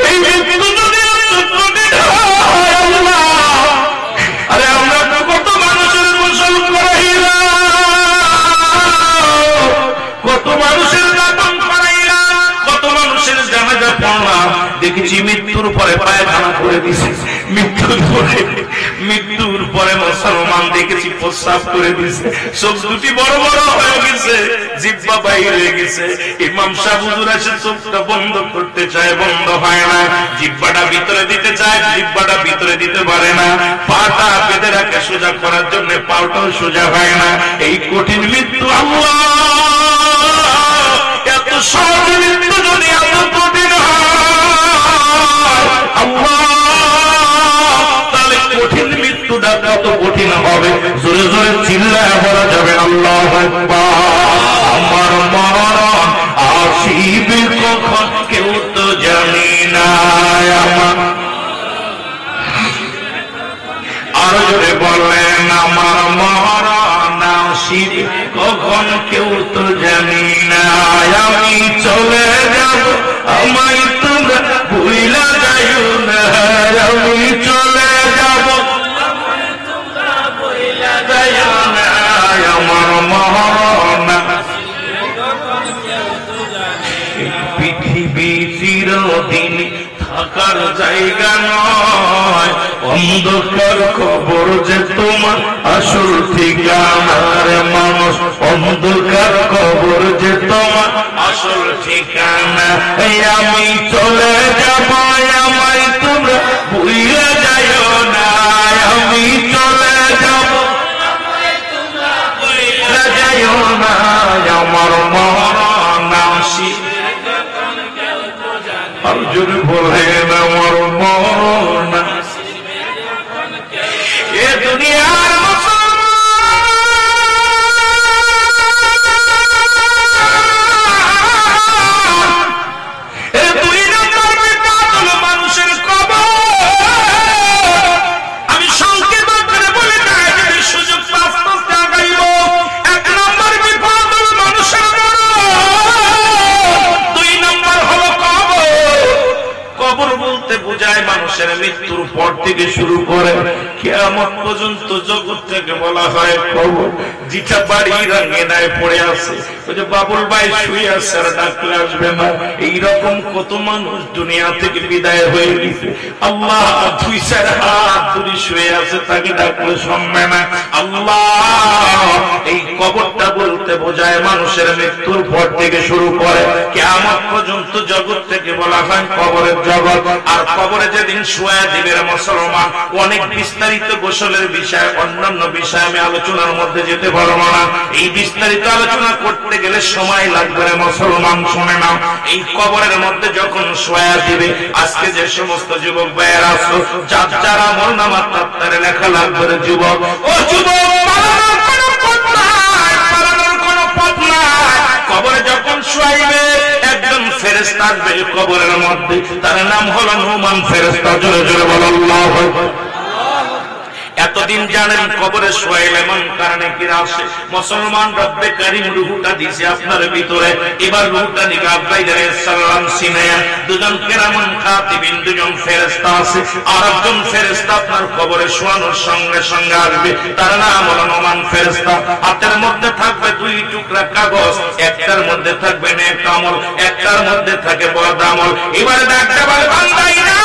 Speaker 1: এই মৃত্যু যদি এত কঠিন হয় আল্লাহ, আরে আমরা তো কত মানুষের গোসল করাইলাম, কত মানুষের দাফন করাইলাম, কত মানুষের জানাজা পড়লাম, দেখেছি মৃত্যুর পরে পায়খানা করে দিছে, মৃত্যুর পরে মুসলমান দেখেছি প্রস্রাব করে দিছে, চোখ দুটি বড় বড় হয়ে গেছে, জিহ্বা বাইরে গেছে। ইমাম সাহেব হুজুর এসে চোখটা বন্ধ করতে চায়, বন্ধ হয় না, জিহ্বাটা ভিতরে দিতে চায়, জিহ্বাটা ভিতরে দিতে পারে না, পাটা বেঁধে রাখে সোজা করার জন্য, পাটাও সোজা হয় না। এই কঠিন মৃত্যু আল্লাহ, এত সহজ মৃত্যু যদি এত কঠিন হয় আল্লাহ, তাহলে কঠিন মৃত্যুটা কত কঠিন হবে। জোরে জোরে চিল্লায় বলা যাবে আল্লাহু আকবার। আমার মরণ আসিবে কখন কেউ তো জানি না, আমার আরো জোরে বলেন, আমার মরণ আসিবে কখন কেউ তো জানি না, আমি চলে যাব আমায় তোমরা ভুইলা যাইও না, আমি চলে যাব তোমরা ভুইলা যাইও না, আমার মরণ পৃথিবী চিরদিন থাকার জায়গা নয়, অন্ধকার কবর যে তোমার আসল ঠিকানা, মানুষ অন্ধকার কবর যে তোমার আসল ঠিকানা, আমি চলে যাব আমায় তোমরা ভুইলা যাইও না, আমি চলে যাব তোমরা ভুইলা যাইও না, আমার মরণ আসিবে আর যদি বলেন আমার মরণ এ দুনিয়ার মানুষের কবর। আমি সংক্ষেপ করে বলে যদি সুযোগ আস্তে আগাইব, এক নম্বর বিপদ হল মানুষের দুই নম্বর হলো কবর বলতে বোঝায় মানুষের মৃত্যুর পর থেকে শুরু করে কিয়ামত পর্যন্ত জগৎ থেকে বলা হয় কবর। যেটা বাড়ির আঙ্গিনায় পড়ে আছে, ওই যে বাবুল ভাই শুয়ে আছে আর ডাকলে আসবে না, এইরকম কত মানুষ দুনিয়া থেকে বিদায় হয়ে গেছে। আল্লাহ দুই চার হাত দূরে শুয়ে আছে, তাকে ডাকলে শুনবে না। আল্লাহ এই কবরটা বলতে বোঝায় মানুষের মৃত্যুর পর থেকে শুরু করে কিয়ামত পর্যন্ত জগৎ থেকে বলা হয় কবরের জগৎ। আর কবরে যেদিন শুয়ে দিবে মুসলমান, অনেক বিস্তারিত গোসলের বিষয়, অন্যান্য বিষয় আমি আলোচনার মধ্যে যেতে পারবো না। এই বিস্তারিত আলোচনা করতে গেলে সময় লাগবে রে মুসলমান, শুনে নাও। এই কবরের মধ্যে যখন শুয়ে দিবে, আজকে যে সমস্ত যুবক ভাইয়েরা আছো, যার যার আমলনামা তার লেখা লাগবে রে যুবক। ও যুবক, পালানোর কোনো পথ নাই। কবরে যখন শুয়াইবে একজন ফেরেশতা আসবে কবরের মধ্যে, তার নাম হলো নুমান ফেরেশতা। জোরে জোরে বলো আল্লাহু আকবার। এতদিন জানেন কবরে শোয়াইলে এমন কারণে কি আসে, মুসলমান রব্বে কারীম রূহটা দিয়েছে আপনার ভিতরে। এবার রূহটা নিয়ে আব্বাইর সালাম সিনায়া দুজন কেরামুন কাতিবিন, দুজন ফেরেশতা আছে, আর একজন ফেরেশতা আপনার কবরে শোয়ানোর সঙ্গে সঙ্গে আসবে, তার নাম হলো নুমান ফেরেশতা। হাতের মধ্যে থাকবে দুই টুকরা কাগজ, একটার মধ্যে থাকবে নেক আমল, একটার মধ্যে থাকে বদ আমল। এবারে ডাকতে বলে, বান্দাই না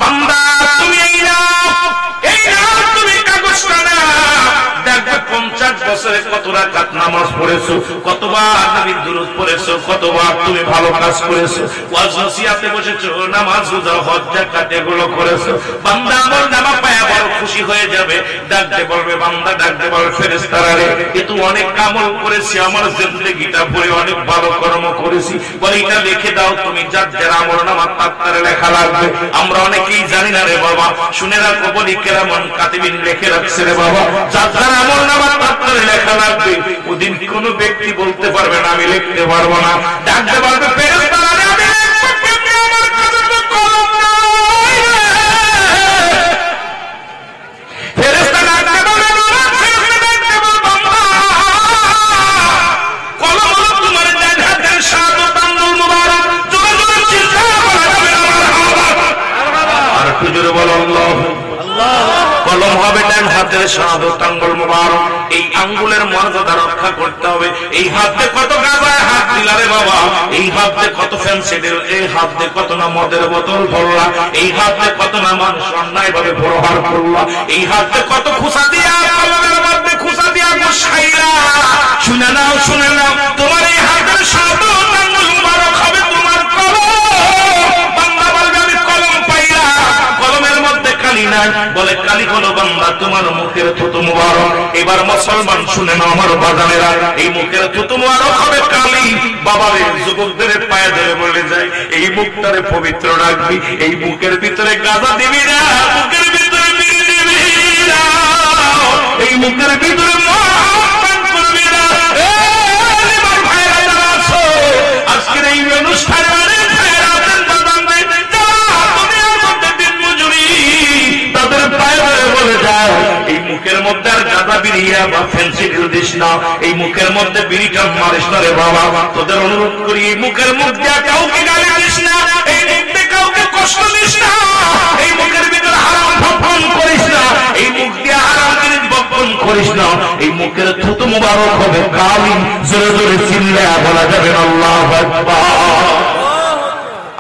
Speaker 1: বান্দা, তুমি এই নাও তুমি কাগজটা নাও। দেখবে 50 বছরে কত রাকাত নামাজ করেছো, কতবার নবীর দুরূদ পড়েছো, কতবার তুমি ভালো কাজ করেছো, ওয়াজ নসিহতে বসেছো, নামাজ রোজা হজ যাকাত এগুলো করেছো। বান্দা আমলনামা পায়া বড় খুশি হয়ে যাবে, ডাকতে বলবে বান্দা, ডাকতে বলবে ফেরেশতারা রে, এ তো অনেক আমল করেছি, আমার জিন্দেগিটা ভরে অনেক ভালো কর্ম করেছি, বলে এটা লিখে দাও তুমি, যার যার আমলনামা তার লেখা লাগবে। আমরা অনেকেই জানি না রে বাবা, শুনে রাখো বলি কেরামান কাতিবিন লিখে রাখছে রে বাবা, যার যার আমলনামা তার লেখা লাগবে। ওদিন কোন ব্যক্তি বলতে পারবে না আমি লিখতে পারবো না, ডাকতে পারবে ফেরেশতারা রে, আমি আমার কাছে তো কলম নাই। ফেরেশতা ডাকতে বলবে কলম হলো তোমার ডান হাতের শাহাদাত আঙ্গুল মুবারক, জোরে চিৎকার করে আর একটু জোরে বলো আল্লাহু আল্লাহ। কলম হবে ডান হাতের শাহাদাত আঙ্গুল মুবারক, এই আঙ্গুলের মর্যাদা রক্ষা করতে হবে। এই হাতে কত গাজায় হাত দিলারে বাবা, এই হাতে কত ফ্যান্সি দিল, এই হাতে কত না মদের বোতল ভরলা, এই হাতে কত না মানুষ অন্যায় ভাবে ব্যবহার করলা, এই হাতে কত খুশা দিয়া কলমের মধ্যে খুশা দিয়া বসাইলা। শুনে নাও, শুনে নাও, তোমার এই হাতের শাহাদাত আঙ্গুল মুবারক হবে তোমার কলম। বান্দা বলবে আমি কলম পাইলাম, কলমের মধ্যে কালি নাই, বলে কালি হলো বান্দা তোমার মুখের থুতু মুবারক। এবার মুসলমান শুনে নাও আমার বাজানেরা, এই মুখের থুতু মুবারক হবে কালি। বাবারে যুবকদের পায়ে ধরে বলে যায় এই মুখটারে পবিত্র রাখবি, এই মুখের ভিতরে গাঁজা দিবি না, মুখের ভিতরে বিড়ি দিবি না, এই মুখের ভিতরে মদ করবি না। আমার ভাইরা যারা আছো আজকের এই অনুষ্ঠানে অনেক ভাইরা আছেন বাজানদের, যারা দুনিয়ার মধ্যে দিন মজুরি, তাদের পায়ে ধরে বলে যায় এই মুখের মধ্যে আর গাঁজা বিড়িয়া বা ফেন্সি ঢেল দিস না, এই মুখের মধ্যে বিড়িটা মারিস না রে বাবা। তোদের অনুরোধ করি এই মুখের মুখ দিয়া কাউকে গালি দিস না, এই মুখ দিয়ে কাউকে কষ্ট দিস না, এই মুখের ভিতরে হারাম ভক্ষণ করিস না, এই মুখ দিয়ে হারাম জিনিস ভক্ষণ করিস না। এই মুখের থুতু মুবারক হবে কালি, জোরে জোরে চিল্লায়া বলা যাবে আল্লাহু আকবার।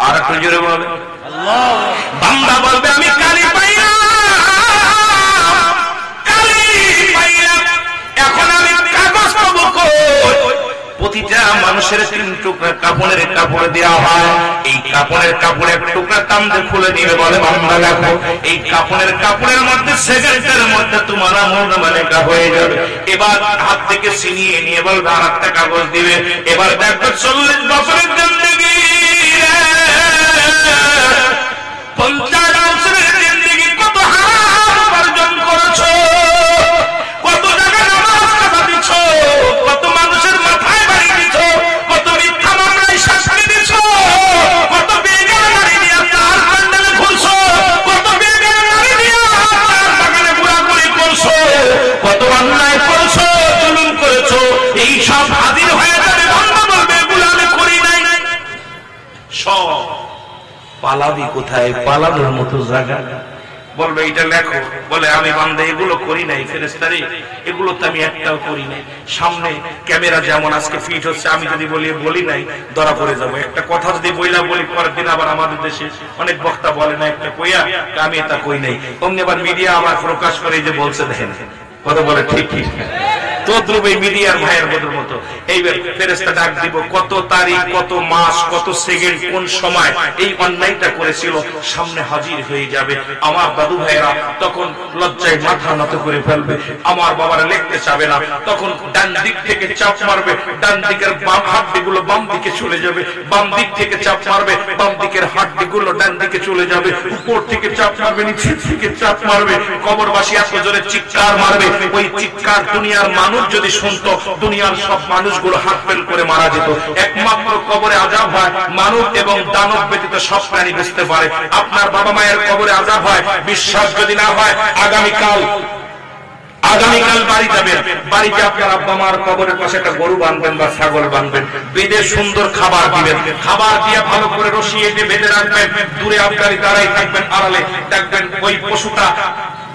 Speaker 1: আর একটু জোরে বলবে আল্লাহ। বান্দা বলবে আমি কালি পাইলাম, এখন আমি কাগজ পাবো কই? প্রতিটা মানুষের 3 টুকরা কাপড়ের কাপড় দেওয়া হয়, এই কাপড়ের কাপড়ে এক টুকরা টানতে খুলে দিবে, বলে বান্দা দেখো এই কাপড়ের কাপড়ের মধ্যে সেকেন্ডের মধ্যে তোমার আমলনামা লেখা হয়ে যাবে। এবার হাত থেকে ছিনিয়ে নিয়ে বলবে আর একটা কাগজ দিবে, এবার দেখবে 40 বছরের জিন্দেগি, 50 বছরের জিন্দেগি কত হারাম উপার্জন করেছো, কত জায়গায় নামাজ কাটা দিচ্ছ, কত মানুষের মাথায় বাড়ি দিচ্ছ, কত মিথ্যা মামলায় শাস্তি দিচ্ছ, কত বেগার গাড়ি নিয়ে তার প্যান্ডেলে ঘুরছো, কত বেগার গাড়ি নিয়ে তার বাগানে ঘোরাঘুরি করছো, কত অন্যায় করছো, জুলুম করেছো, এই সব হাজির হয়ে যাবে। বান্দা বলবে এগুলো আমি করি নাই, সব পালাবি কোথায়, পালানোর মতো জায়গা। বলবে এটা লেখো, বলে আমি বান্দা এগুলো করি নাই ফেরেশতারে, এগুলো তো আমি একটাও করি নাই। সামনে ক্যামেরা যেমন আজকে ফিট হচ্ছে, আমি যদি বলি নাই ধরা পড়ে যাবো। একটা কথা যদি বইলা বলি পরের দিন আবার আমাদের দেশে অনেক বক্তা বলে না একটা কইয়া আমি এটা কই নাই, অমনি আবার মিডিয়া আমার প্রকাশ করে যে বলছে দেখেন কথা বলে ঠিক ঠিক তদ্রুপ এই মিডিয়ার ভাইয়ের মতো এইবার ফেরেশতা ডাক দিব কত তারিখ, কত মাস, কত সেকেন্ড, কোন সময় এই অন্যায়টা করেছিল, সামনে হাজির হয়ে যাবে। আমার দাদু ভাইয়েরা তখন লজ্জায় মাথা নত করে ফেলবে, আমার বাবারা লিখতে চাবে না, তখন ডান দিক থেকে চাপ মারবে, ডান দিকের বাম হাড্ডিগুলো বাম দিকে চলে যাবে, বাম দিক থেকে চাপ মারবে, বাম দিকের হাড্ডিগুলো ডান দিকে চলে যাবে, উপর থেকে চাপ মারবে, নিচে থেকে চাপ মারবে, কবরবাসী এত জোরে চিৎকার মারবে, ওই চিৎকার দুনিয়ার মানুষ যদি শুনতো দুনিয়ার সব মানুষগুলো হাত ফেল করে মারা যেত। একমাত্র কবরে আযাব হয় মানব এবং দানব ব্যতীত সব প্রাণী বুঝতে পারে। আপনার বাবা মায়ের কবরে আযাব হয়, বিশ্বাস যদি না হয় আগামীকাল বাড়ি যাবেন, বাড়িতে আপনার আব্বা মার কবরের পাশে একটা গরু বাঁধবেন বা ছাগল বাঁধবেন, বেঁধে সুন্দর খাবার দিবেন, খাবার দিয়ে ভালো করে রশি এঁটে বেঁধে রাখবেন, দূরে আপনারই দাঁড়াই থাকবেন, আড়ালে দেখবেন ওই পশুটা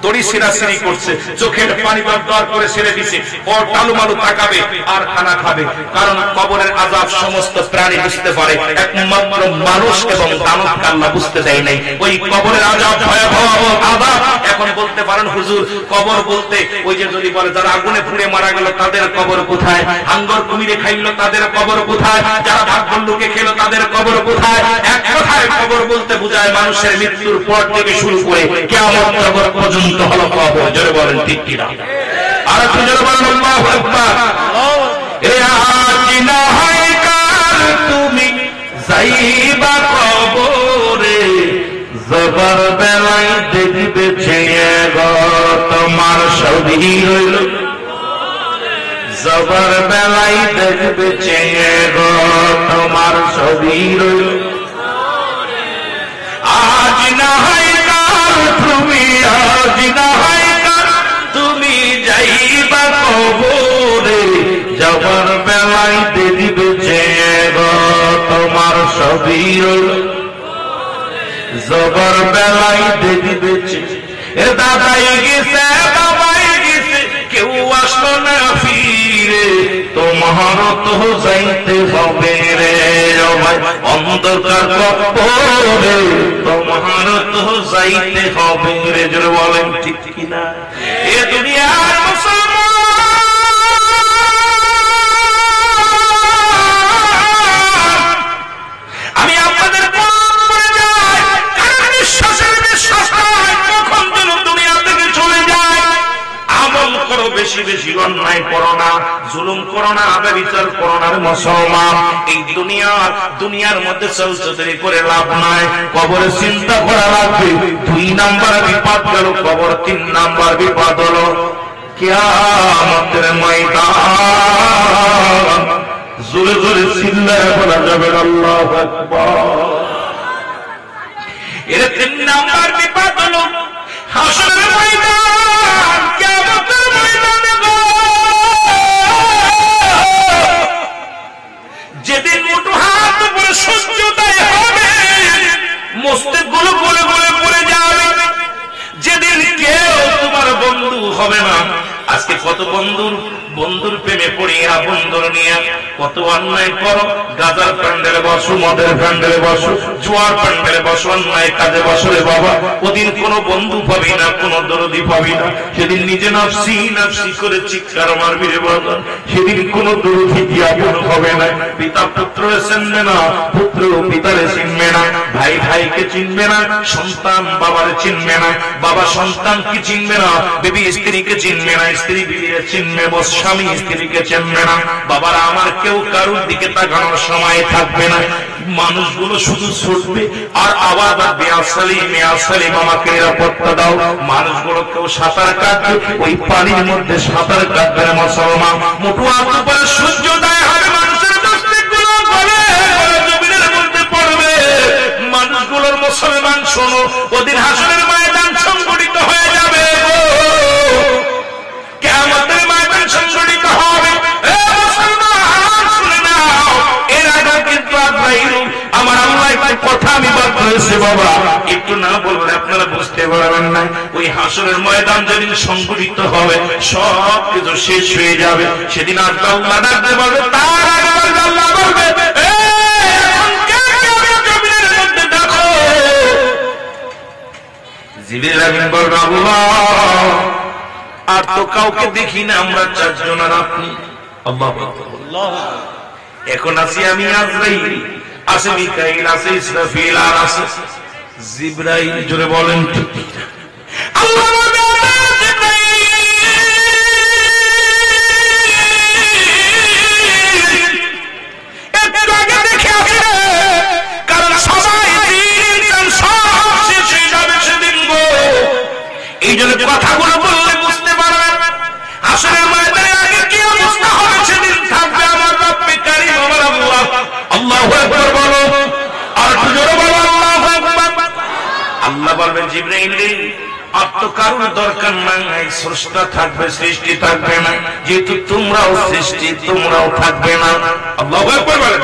Speaker 1: দড়ি সিরাসিরি করছে, চোখের পানি দর করে ছেড়ে দিছে, ও টালুমালু তাকাবে আর খানা খাবে। কারণ কবরের আযাব সমস্ত প্রাণী বুঝতে পারে, একমাত্র মানুষ এবং দানবকে আল্লাহ বুঝতে দেয় নাই। ওই কবরের আযাব ভয়াবহ আযাব। এখন বলতে পারেন হুজুর কবর বলতে ওই যে যদি বলে যারা আগুনে পুড়ে মারা গেল তাদের কবর কোথায়, হাঙ্গর কুমিরে খাইল তাদের কবর কোথায়, যারা ভাগ বন্ধুকে খেল তাদের কবর কোথায়? এক কথায় কবর বলতে বোঝায় মানুষের মৃত্যুর পর থেকে শুরু করে কিয়ামত কবর পর্যন্ত হলো কবর। জোরে বলেন ঠিক কিনা? আর একটু জোরে বলেন আল্লাহু আকবার। এ আজ না হয় কাল তুমি যাইবা কবরে, জবর বেলায় দেখবে ছেয়ে গো তোমার সবই রইল, জবর বেলায় দেখবে ছেয়ে গো তোমার সবই রইল। আজ না হয় কাল তুমি, আজ না হয় কাল তুমি যাইবা কবরে, জবর বেলায় দেখবে ছেয়ে গো তোমার সবই রইল, জবর বেলায় দেখবে ছেয়ে। দাদাই গেছে বাবাই গেছে কেউ আসলো না ফিরে, তোমার তো যাইতে হবে রে ভাই অন্ধকার কবরে, তোমার তো যাইতে হবে রে। জোরে বলেন ঠিক কিনা? এ দুনিয়ার মুসলমান আমি আপনাদের বেশি বেশি অন্যায় করো না, জুলুম করো না, ব্যভিচার করো না মুসলমান। এই দুনিয়ার মধ্যে চলচলি করে লাভ নাই, কবরে চিন্তা করা লাগবে। 2 নাম্বার বিপদ গেল কবর, 3 নাম্বার বিপদ হলো কিয়ামতের ময়দান। জোরে জোরে চিল্লায় বলা যাবে আল্লাহু আকবার। এর 3 নাম্বার বিপদ হলো হাসরের ময়দান, কিয়ামতের ময়দানে গো। যেদিন মুঠো হাত উপরে সূর্যোদয় হবে, মস্তক গুলো গলে গলে পড়ে যাবে, যেদিন কেউ তোমার বন্ধু হবে না। আজকে কত বন্ধুর প্রেমে পড়িয়া বন্ধুর নিয়ে কত অন্যায় করো, গাজার প্যান্ডেলে বসো, মদের প্যান্ডেলে বসো, জুয়ার প্যান্ডেলে বসো, অন্যায় কাজে বসো রে বাবা। ওদিন কোনো বন্ধু পাবি না, কোনো দরদি পাবি না। সেদিন নিজে নাফসি নাফসি করে চিৎকার মারবি রে বাবা। সেদিন কোনো দরদি জ্ঞাপন হবে না। পিতা পুত্ররে চিনবে না, পুত্র পিতারে চিনবে না, ভাই ভাইকে চিনবে না, সন্তান বাবারে চিনবে না, বাবা সন্তানকে চিনবে না, বিবি স্ত্রীকে চিনবে না, স্ত্রী বিবিকে চিনবে, স্বামী স্ত্রীকে চিনবে না। বাবারা আমার কেউ কারোর দিকে তাকানোর সময় থাকবে না। মানুষগুলো শুধু ছুটবে আর আওয়াজ আসবে, আসসালাম আমাকে নিরাপত্তা দাও। মানুষগুলো কেউ সাঁতার কাটবে, ওই পানির মধ্যে সাঁতার কাটবে না মুসলমান। মুঠো হাত উপরে সূর্যোদয় হবে, মানুষের দস্তগুলো গলে জমিনের মধ্যে পড়বে। মানুষগুলোর মুসলমান শোনো, ওদিন হাসরের ময়দান সংগঠিত হয়ে যাবে, কিয়ামতের ময়দান সংগঠিত হবে। এ মুসলমান শুনে নাও, এর আগে কিন্তু আমার আল্লাহ একটা কথা আমি বাদ করেছে বাবা, একটু না বললে আপনারা বুঝতে পারবেন না। ওই হাসরের ময়দান যেদিন সংগঠিত হবে, সব কিছু শেষ হয়ে যাবে। সেদিন আর আল্লাহ ডাকতে পারবে, তার আগে আল্লাহ বলবে জমিনের মধ্যে দেখো। জিবরিল আমিন বলবে আল্লাহ আর তো কাউকে দেখি না, আমরা 4 জন আর আপনি। আল্লাহ এখন আছি আমি, আজরাইল আছে, মিকাইল আছে, ইসরাফিল আর আছে জিবরাইল। জোরে বলেন আল্লাহ এই জন্য কথাগুলো বললে বুঝতে পারবেন আসলে ময়দানে আগে কি অবস্থা হবে। সেদিন থাকবে আমার রব্বে কারীম, আমার আল্লাহ। আল্লাহু আকবার বলো, আর জোরে বলো আল্লাহু আকবার। আল্লাহ বলবেন জিবরাইল আর তো কারোর দরকার নাই, স্রষ্টা থাকবে, সৃষ্টি থাকবে না। যেহেতু তোমরাও সৃষ্টি, তোমরাও থাকবে না। আল্লাহু আকবার বলেন।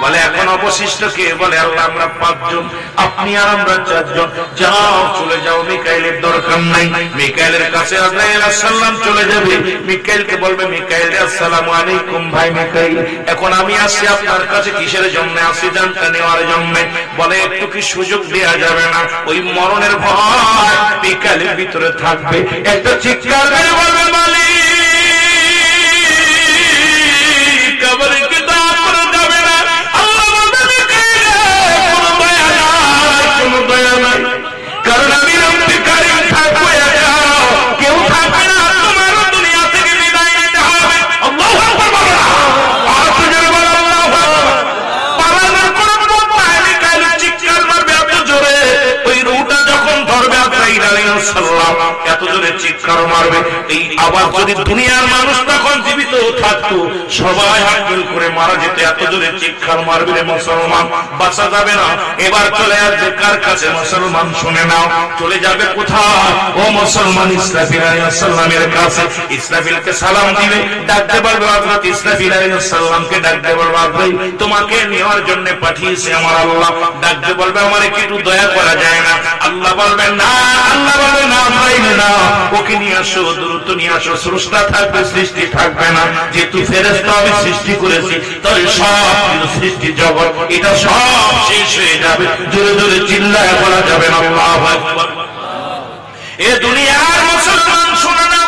Speaker 1: বলে এখন অবশিষ্ট কে? বলে আল্লাহ আমরা 5 জন, আপনি আর আমরা 4 জন। যাও চলে যাও, মিকাইলের দরকার নাই। মিকাইলের কাছে আজরাইল আলাইহিস সালাম চলে যাবে। মিকাইলকে বলবে, মিকাইল আসসালামু আলাইকুম ভাই মিকাইল, এখন আমি আসছি আপনার কাছে কিসের জন্য? আসছি জানটা নেওয়ার জন্য। বলে একটু কি সুযোগ দেওয়া যাবে না? ওই মরণের ভয় মিকাইলের ভিতরে থাকবে। একটা চিৎকার করে বলবে, মালিক কবরে কি দাও করে যাবে না? আল্লাহ বলবে, মিকাইল কোনো দয়া নাই, কোনো দয়া নাই, কারণ আমি রব্বি কারীম থাকবো। কেউ থাকবে না, তোমার দুনিয়া থেকে বিদায় নিতে হবে। আল্লাহু আকবার বলো না, আর জোরে বলো আল্লাহু আকবার। পালানোর কোনো পথ নাই। মিকাইল চিৎকার মারবে এত জোরে, ওই রূহটা যখন ধরবে আজরাইল আলাইহিস সালাম এত জোরে চিৎকার মারবে। এই আবার যদি দুনিয়ার মানুষ তখন জীবিত থাকতো, সবাই হাতল করে মারা যেত, এত জোরে চিৎকার মারবে রে মুসলমান, বাঁচা যাবে না। এবার চলে আসবে কার কাছে? মুসলমান শুনে নাও, চলে যাবে কোথায়? ও মুসলমান, ইসরাফিল আলাইহিস সালামের কাছে। ইসরাফিলকে সালাম দিবে, ডাকতে পারবে হযরত ইসরাফিল আলাইহিস সালামকে ডাকতে পারবে, আজরাইল তোমাকে নেওয়ার জন্য পাঠিয়েছে আমার আল্লাহ। ডাকতে বলবে, আমারে কি একটু দয়া করা যায় না? আল্লাহ বলবে না, আল্লাহ বলবে না, আজরাইল না, ওকে নিয়ে আসো, দ্রুত নিয়ে আসো। স্রষ্টা থাকবে, সৃষ্টি থাকবে না। যেহেতু ফেরেশতা আমি সৃষ্টি করেছি, তাই সব কিছু সৃষ্টি জগৎ এটা সব শেষ হয়ে যাবে। জোরে জোরে চিল্লায় বলা যাবে না আল্লাহু আকবার। এ দুনিয়ার মুসলমান শোনো না,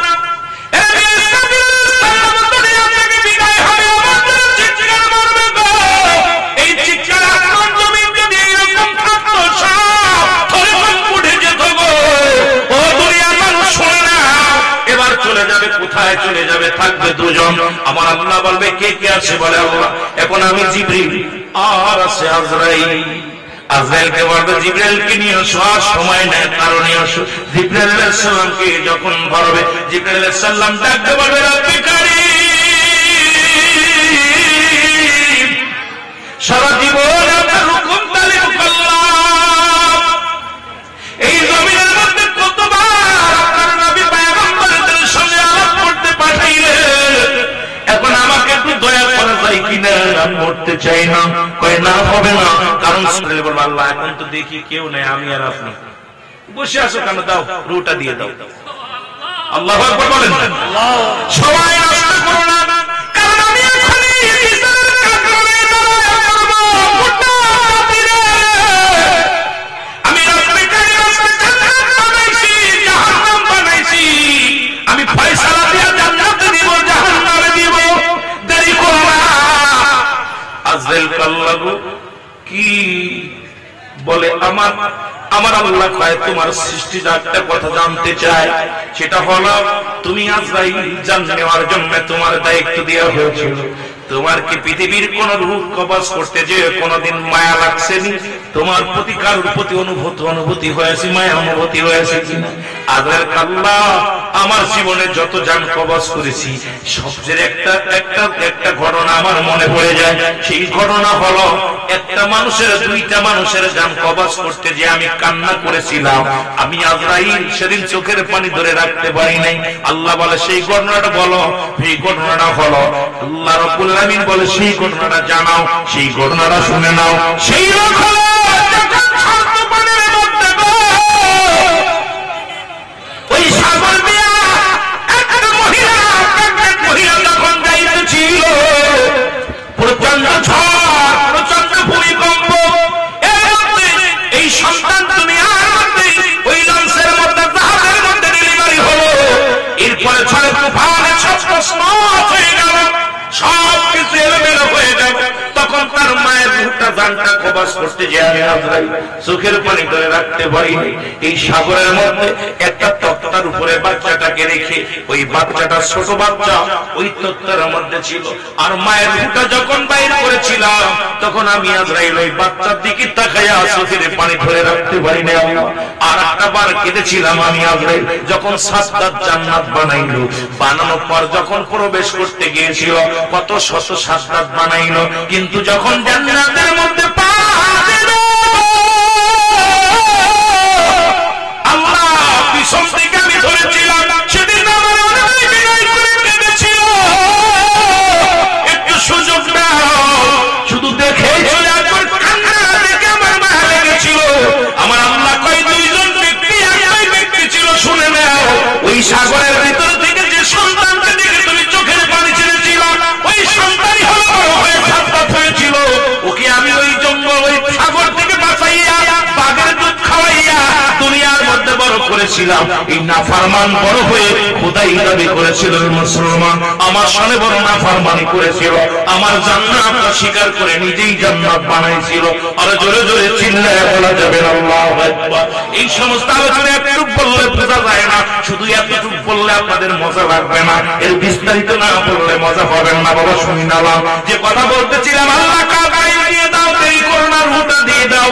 Speaker 1: কোথায় চলে যাবে? থাকবে 2 জন। আমার আল্লাহ বলবে, কে কে আছে? বলে আল্লাহ। এখন আমি জিবরিল আর আছে আজরাইল। আজরাইলকে বলবে, জিবরাইলকে নিয়ে আসো, আর সময় নেই, কারণ নিয়ে আসো। জিবরাইল আলাইহিস সালামকে যখন ধরবে, জিবরাইল আলাইহিস সালাম ডাকতে বলবে, রব্বি কারীম সারা জীবন আপনার হুকুম তালিম করলাম, এই জমিনের মধ্যে কতবার আপনার নবী পয়গম্বরদের সঙ্গে আলাপ করতে পাঠাইলেন, এখন আমাকে একটু দয়া করা যায় কিনা? আমি মরতে চাই না। কয় না, হবে না, কারণ বলবো আল্লাহ এখন তো দেখি কেউ নেই, আমি আর আপনি বসে আছো কেন? দাও, রুটা দিয়ে দাও। আল্লাহু আকবার বলেন। সবাই নষ্ট করো না, কারণ আমি এখনই বিচারের কাঠগড়ায় দাঁড়ায় পড়বো। আমি রব্বুল কারীম জান্নাত বানাইছি, জাহান্নাম বানাইছি, আমি ফয়সালা দিয়ে জান্নাতে দিব, জাহান্নামে দিব। দেরি করো না। আজরাইল কাল্লাগো কি বলে, আমার আল্লাহ কয় তোমার সৃষ্টির একটা কথা জানতে চায়, সেটা হলো তুমি আজরাইল জান নেওয়ার জন্য তোমার দায়িত্ব দেওয়া হয়েছিল। তোমার কি পৃথিবীর কোন রূহ কবজ করতে যে কোনদিন মায়া লাগছেনি? তোমার প্রতি কারোর প্রতি অনুভূতি হয়েছে, মায়া অনুভূতি হয়েছে কিনা? আজরাইল কাল্লা আমার জীবনে যত জান কবজ করেছি সবচেয়ে একটা ঘটনা আমার মনে পড়ে যায়। সেই ঘটনা হলো একটা মানুষের 2টা মানুষের জান কবজ করতে যে আমি কান্না করেছিলাম, আমি আজরাইল সেদিন চোখের পানি ধরে রাখতে পারি নাই। আল্লাহ বলে, সেই ঘটনাটা বলো। সেই ঘটনাটা হলো, আল্লাহ রাব্বুল আলামিন বলে, সেই ঘটনাটা জানাও, সেই ঘটনাটা শুনে নাও। সেই রকম যখন শান্ত পানির মধ্যে ওই সাগর দিয়া একটা মহিলা যখন যাইতেছিল, প্রচন্ড ঝড়, প্রচন্ড ভূমিকম্প, এই সন্তান দুনিয়ার মধ্যে ওই লঞ্চের মধ্যে, জাহাজের মধ্যে ডেলিভারি হলো। এরপরে ঝড়ে তুফানে সব তছনছ হয়ে গেল, সব কিছু এলোমেলো হয়ে গেল। তখন তার মায়ের মুখটা জানটা কবজ করতে যায় আজরাইল চোখের পানি ধরে রাখতে পারিনি। এই সাগরের মধ্যে একটা তক্তার উপরে বাচ্চাটাকে রেখে, ওই বাচ্চাটা ছোট বাচ্চা ওই তক্তার মধ্যে ছিল, আর মায়ের মুখটা যখন বাইর করেছিলাম তখন আমি আজরাইল ওই বাচ্চার দিকে তাকাইয়া চোখের পানি ধরে রাখতে পারি না। আর একটা বার কেঁদেছিলাম আমি আজরাইল যখন 7টা জান্নাত বানাইলো, বানানোর পর যখন প্রবেশ করতে গিয়েছিল কত শত জান্নাত বানাইলো, কিন্তু যখন জান্নাতের মধ্যে পা দিল আল্লাহ পিছন থেকে আমি ধরেছিলাম, সেদিন আমার অনেক বিনয় করে কেঁদেছিল। একটু সুযোগ দাও, শুধু দেখেছি করেছিলাম, এই নাফরমান বড় হয়ে খোদাই দাবি করেছিল মুসলমান, আমার সামনে বড় নাফরমানি করেছিল, আমার জান্নাত স্বীকার করে নিজেই জান্নাত বানাইছিল। আর জোরে জোরে চিল্লায় বলা যাবে আল্লাহু আকবার। এই সমস্ত আলোচনা একটু বললে বোঝা যায় না, শুধু এতটুকু বললে আপনাদের মজা লাগবে না, এর বিস্তারিত না বললে মজা পাবেন না। বাবা শুনলাম যে কথা বলতেছিলাম, আল্লাহ কাউকে দিয়ে দাও, দেরি করো না, রুটা দিয়ে দাও।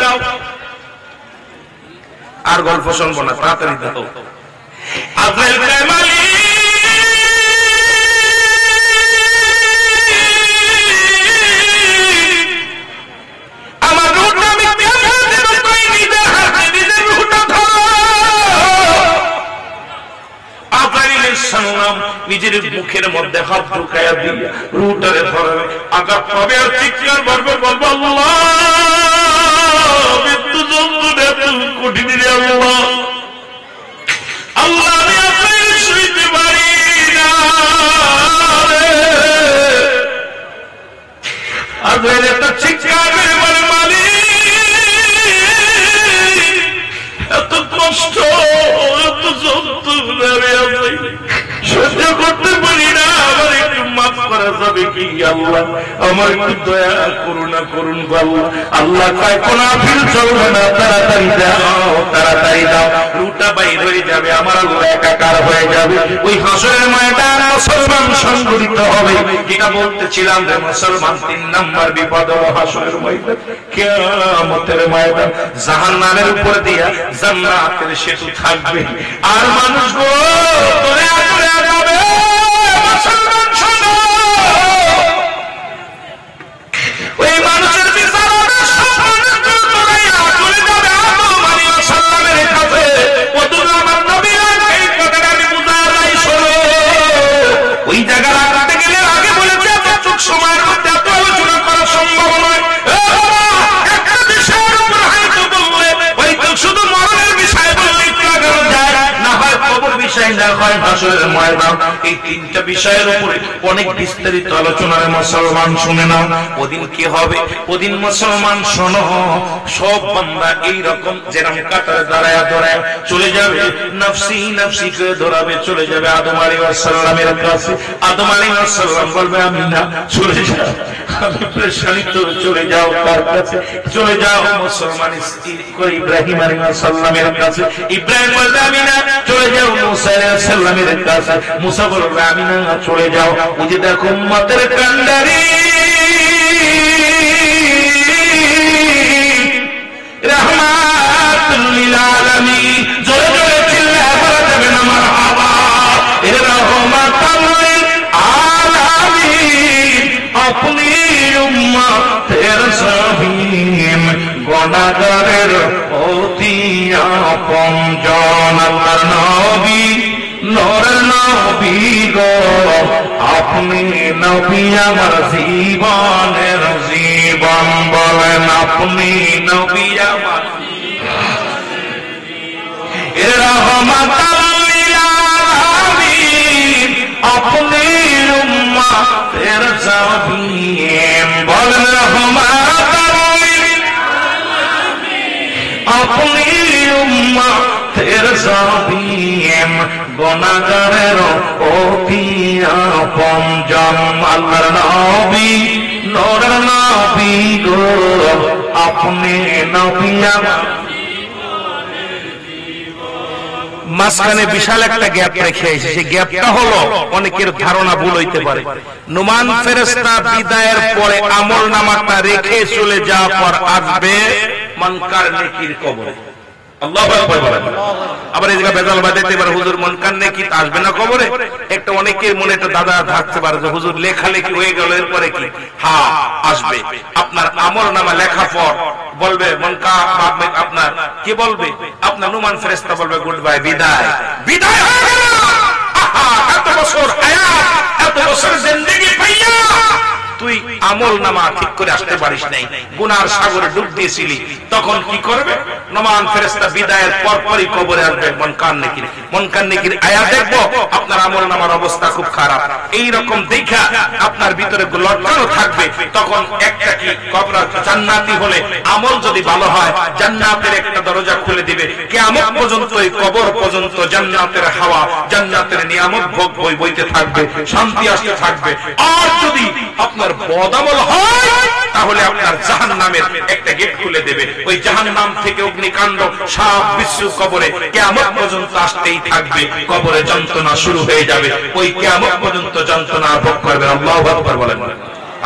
Speaker 1: আর গল্প শুনবো না, তাড়াতাড়ি দাও। আজরাইল কামালি আমার রুটা আমি কেমন দেব, তুই নিজের হাতে নিজের রুটা ধরো। আজরাইলের সালাম নিজের মুখের মধ্যে হাত ঢুকায়া দিয়ে রুটারে ধরবে, আঘাত পাবে আর চিৎকার করবে, বলবো আল্লাহ মৃত্যু যন্ত্রণা কঠিন রে আল্লাহ, আল্লাহ আমি আপনার শুইতে পারি না। আজরাইল একটা চিৎকার করে বলে, মালিক এত কষ্ট, এত যন্ত্রণা রে আল্লাহ সহ্য করতে পারি না, আমার একটু মাফ করা যাবে কি আল্লাহ, আমার একটু দয়া করুণা করুন আল্লাহ। আল্লাহ কয় কোন আপিল চলবে না, তাড়াতাড়ি দাও, তাড়াতাড়ি দাও, রুটা বাইর হয়ে যাবে, আমার আল্লাহ একাকার হয়ে যাবে। ওই হাসরের ময়দান মুসলমান সংগঠিত হবে। যেটা বলতেছিলাম যে মুসলমান 3 নাম্বার বিপদ হলো হাসরের ময়দান, কিয়ামতের ময়দান। জাহান্নামের উপর দিয়া জান্নাতের সেতু থাকবে, আর মানুষগুলো দৌড়ে দৌড়ে যাবে। মুসলমান শোনো, ওই মানুষের বিচার হবে, সব মানুষগুলো দৌড়াইয়া চলে যাবে আদম আলাইহিস সালামের কাছে। ওদের আমার নবীরা এই কথাটা আমি বুঝাই, শোনো ওই জায়গা রাখতে গেলে আগে বলেছে এতটুক সময়ের মধ্যে এত আলোচনা করা সম্ভব নয়। একটা বিষয়ের উপর হয়তো বললে, হয়তো শুধু মরণের বিষয় বললে একটু আগানো যায়, না হয় কবর বিষয়, না হয় হাসরের ময়দান। এই 3টা বিষয়ের উপরে অনেক বিস্তারিত আলোচনায় মুসলমান শুনে নাও। ওদিন কি হবে? ওদিন মুসলমান শোনো, সব বান্দা এইরকম যেরকম কাতারে দাঁড়ায় দাঁড়ায় চলে যাবে, নফসি নফসি করে দৌড়াবে, চলে যাবে আদম আলাইহিস সালামের কাছে। আদম আলাইহিস সালাম বলবে, আমি না, চলে যাও, আমি প্রেশানিত, চলে যাও তার কাছে, চলে যাও। মুসলমান স্থির করে ইব্রাহিম আলাইহিস সালামের কাছে। ইব্রাহিম বলবে, আমি না, চলে যাও মুসা আলাইহিস সালামের কাছে। মুসা বলবে, আমি না, চলে যাও। ওই যে দেখো উম্মতের কান্ডারি রাহমাতুল লিল আলামিন, জোরে জোরে চিল্লায় বলা যাবে না মারহাবা। এ রাহমাতুল লিল আলামিন আপনি উম্মতের সাহিম, গুনাহগারের অতি আপনজন। আল্লাহর নবী, নূরের নবী গো, আপনি নবী আমার জীবনের জীবন, বলেন আপনি নবী আমার রাহমাতুল লিল আলামিন, আপনি উম্মতের জাবিন, বলেন রাহমাতুল লিল আলামিন, আপনি উম্মতের জাবিন, গুনাহগারের অতি আপনজন। আল্লাহর নবী, নূরের নবী গো, আপনি নবী আমার। মাঝখানে বিশাল একটা গ্যাপ রেখে এসেছে, সেই গ্যাপটা হলো অনেকের ধারণা ভুল হইতে পারে। নুমান ফেরেশতা বিদায়ের পরে আমল নামাটা রেখে চলে যাওয়ার পর আসবে মুনকার নেকির কবরে। আল্লাহু আকবার বলেন। আবার এই জায়গা বেজাল বাজাইতে পারে, হুজুর মুনকার নেকি আসবে না কবরে? একটা অনেকের মনে একটা দাদা থাকতে পারে যে হুজুর লেখালেখি হয়ে গেল, এরপরে কি? হ্যাঁ আসবে। আপনার আমল নামা লেখা পর বলবে মুনকার, আপনার কি বলবে? আপনার নুমান ফেরেশতা বলবে গুড বাই, বিদায়, বিদায় হয়ে গেল। আহা, এত বছর হায়াত, এত বছর জিন্দেগি পাইয়া তুই আমল নামা ঠিক করে আসতে পারিস নাই, গুনার সাগরে ডুব দিয়েছিলি, তখন কি করবে? নমান ফেরেশতা বিদায়ের পরপরই কবরে আসবে মুনকার নেকির আয়া দেখবো আপনার আমল নামার অবস্থা খুব খারাপ, এই রকম দেখা আপনার ভিতরে লটকানো থাকবে। তখন একটা কি কবর জান্নাতি হলে আমল যদি ভালো হয় জান্নাতের একটা দরজা খুলে দিবে, কিয়ামত পর্যন্ত এই কবর পর্যন্ত জান্নাতের হাওয়া, জান্নাতের নিয়ামত ভোগ বইতে থাকবে, শান্তি আসতে থাকবে। আর যদি আপনার বদামল হয় তাহলে আপনার জাহান্নামের একটা গেট খুলে দেবে, ওই জাহান্নাম থেকে অগ্নিকাণ্ড সাপ বিচ্ছু কবরে কিয়ামত পর্যন্ত আসতেই থাকবে, কবরে যন্ত্রণা শুরু হয়ে যাবে, ওই কিয়ামত পর্যন্ত যন্ত্রণা ভোগ করবে। আল্লাহু আকবার বলেন।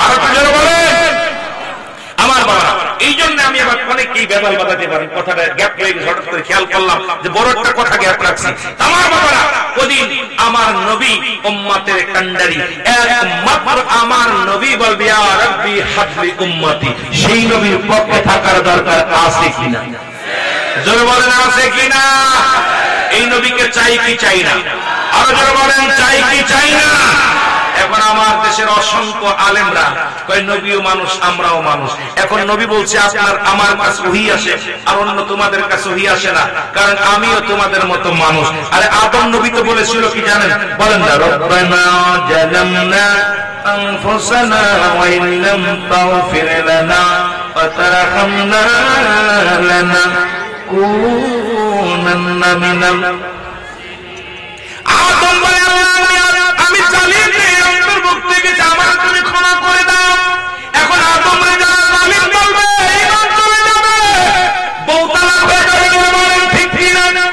Speaker 1: আর একটু জোরে বলেন। আমার বাবা, এই জন্য আমি আবার অনেকেই বেদাল বাজাতে পারি, কথাটা গ্যাপ হয়ে গেছে, হঠাৎ করে খেয়াল করলাম যে বড় একটা কথা গ্যাপ রাখছি। আমার বাবারা, ওদিন আমার নবী উম্মতের কান্ডারি, একমাত্র আমার নবী বলবে ইয়া রাব্বি হাবলি উম্মতি, সেই নবীর পক্ষে থাকার দরকার আছে কিনা? জোরে বলেন আছে কিনা? এই নবীকে চাই কি চাই না? আরো জোরে বলেন চাই কি চাই না? এখন আমার দেশের অসংখ্য আলেমরা কয় নবীও মানুষ আমরাও মানুষ। এখন নবী বলছে আপনার আমার কাছে ওহী আসে আর অন্য তোমাদের কাছে ওহী আসে না, কারণ আমিও তোমাদের মতো মানুষ। আরে আদম নবী তো বলেছিল কি জানেন? বলেন না, রব্বানা জালামনা আনফুসানা ওয়া ইল্লাম তাগফির লানা ওয়া তারহামনা লানাকুনান্না মিনাল। আদম বলে আমি জালিম অন্তর্ভুক্ত গেছে, আমার তুমি ক্ষমা করে দাও। এখন আদম যারা জালিম বলবে ঈমান চলে যাবে, বউ তালাক হয়ে যাবে, ঠিক ঠিক না?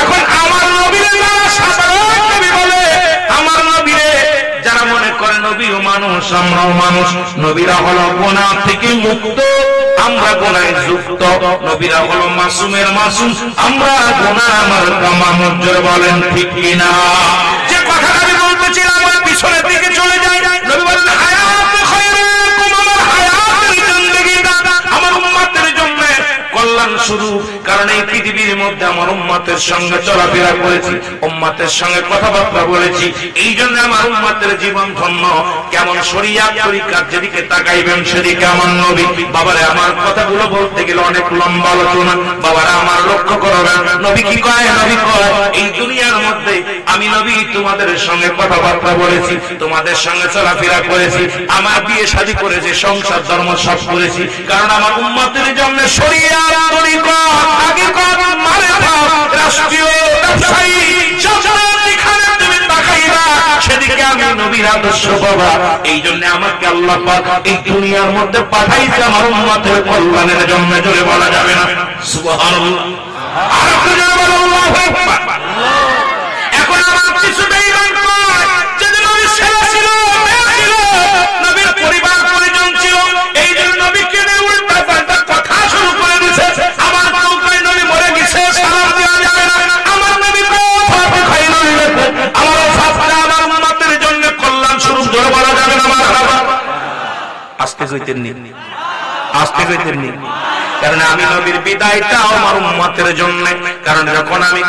Speaker 1: এখন আমার নবীরে যারা সাধারণ নবী বলে, আমার নবীরে যারা মনে করে নবীও মানুষ আমরাও মানুষ, নবীরা হলো গুনাহ থেকে মুক্ত, আমরা গুনাহে যুক্ত, নবীরা হলো মাসুমের মাসুম, আমরা গুনাহ আমার কামামুর। জোরে বলেন ঠিক কিনা? যে কথাটা আমি বলতেছিলাম আমার পিছনের দিকে চলে যায়। নবী বলেন হায়াত খায়রুকুম, আমার হায়াতের জিন্দেগিটা আমার উম্মতের জন্য কল্যাণ শুরু, কারণ এই পৃথিবীর মধ্যে আমার উম্মতের সঙ্গে চলাফেরা করেছি, উম্মতের সঙ্গে কথাবার্তা বলেছি, এই জন্য আমার উম্মতের জীবন ধন্য। কেমন শরিয়াত তরিকার যেদিকে তাকাইবেন সেদিকে আমার নবী। বাবারে আমার কথাগুলো বলতে গেলে অনেক লম্বা আলোচনা, বাবারা আমার লক্ষ্য করবেন। নবী কি কয়? নবী কয় এই দুনিয়ার মধ্যে আমি নবী তোমাদের সঙ্গে কথাবার্তা বলেছি, তোমাদের সঙ্গে চলাফেরা করেছি, আমার বিয়ে শাদী করেছি, সংসার ধর্ম সব করেছি, কারণ আমার উম্মতের জন্য শরিয়াত তরিকা আগে কত মানে রাষ্ট্রীয় ব্যবসায়ী যেখানে তুমি তাকাইবা সেদিকে আমি নবীর আদর্শ বাবা। এই জন্য আমাকে আল্লাহ পাক এই দুনিয়ার মধ্যে পাঠাইছে আমার উম্মতের কল্যাণের জন্য। জোরে বলা যাবে না সুবহানাল্লাহ? আর একটু জোরে বলো আল্লাহু আকবার। এখন আমার কিছুটাই নয়, যদি নবীর ছেলে ছিল, মেয়ে ছিল, নবীর পরিবার পরিজন ছিল, এই জন্য নবীকে নিয়ে উল্টা পাল্টা কথা শুরু করে দিয়েছে। আমার নৌকায় নবী মরে গেছে, সালাম দেওয়া যাবে না। আমার নবী কথা খাই নবী আমার সাথে আমার উম্মতের জন্য কল্যাণ স্বরূপ। জোরে বলা যাবে না মারহাবা? আস্তে কইতেন নি, আস্তে কইতেন নি, কারণ আমি নবীর বিদায়টাও আমার উম্মতের জন্য। কারণ যখন আমি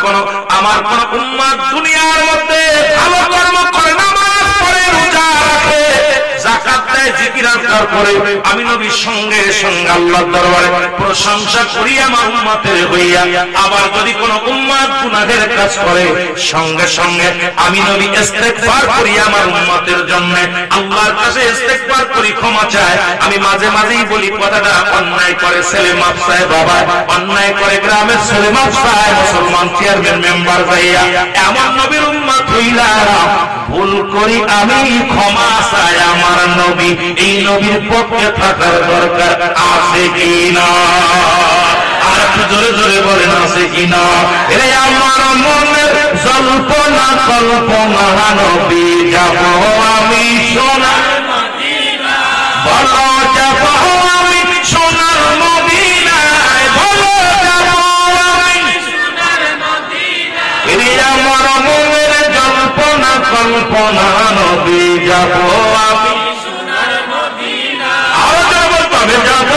Speaker 1: আমার কোন উম্মত দুনিয়ার মধ্যে ভালো কর্ম করে, নামাজ পড়ে, রোজা রাখে, যাকাত দেয়, জিকির আজকার করে, আমি নবীর সঙ্গে সঙ্গে আল্লাহর দরবারে প্রশংসা করি আমার উম্মতের হইয়া। আবার যদি কোন উম্মত গুনাহের কাজ করে, সঙ্গে সঙ্গে আমি নবী ইস্তেগফার করি আমার উম্মতের জন্য, আল্লাহর কাছে ইস্তেগফার করি, ক্ষমা চাই। আমি মাঝে মাঝেই বলি কথাটা, অন্যায় করে ছেলে মাপ চায় বাবা, অন্যায় করে গ্রামের ছেলে মাপ চায়, মুসলমান চেয়ারম্যান মেম্বার ভাইয়া, এমন নবীর উম্মত হইলা ভুল করি আমি, ক্ষমা চাই আমার নবী। এই নবীর পক্ষে থাকার দরকার আছে কিনা? আর একটু জোরে জোরে বলেন আছে কিনা? এ আমার মনের জল্পনা কল্পনা, নবী যাব আমি সোনার মদিনা, বলো যাব আমি সোনার মদিনায়, বলো যাব আমি সোনার মদিনায়। এ আমার মনের জল্পনা কল্পনা, নবী যাব আমি সোনার মদিনায়, আরো যাব তবে যাব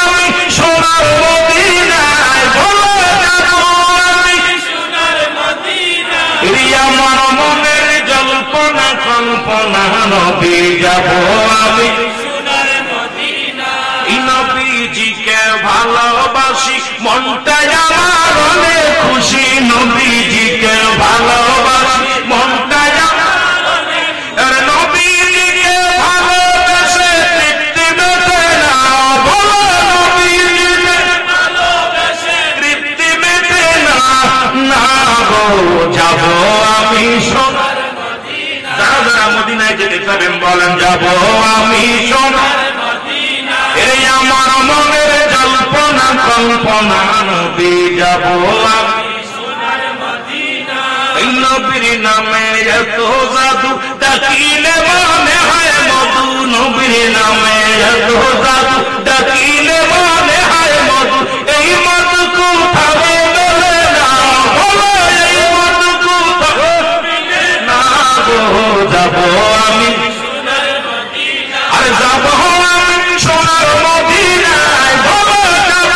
Speaker 1: আমি সোনার মদিনায়, বলো যাব আমি সোনার মদিনায়। এ আমার মনের জল্পনা কল্পনা, নবী যাব আমি সোনার কল্পনা নবী যাব এই নবীর নামে এত জাদু ডাকিলে মনে হয় মধু নবীর নামে এত জাদু ডাকিলে মনে হয় মধু এই মধু কোথাও মেলে না বলো এই মধু কোথাও মেলে না গো যাব আমি আরে যাব আমি সোনার মদিনায় বলো যাব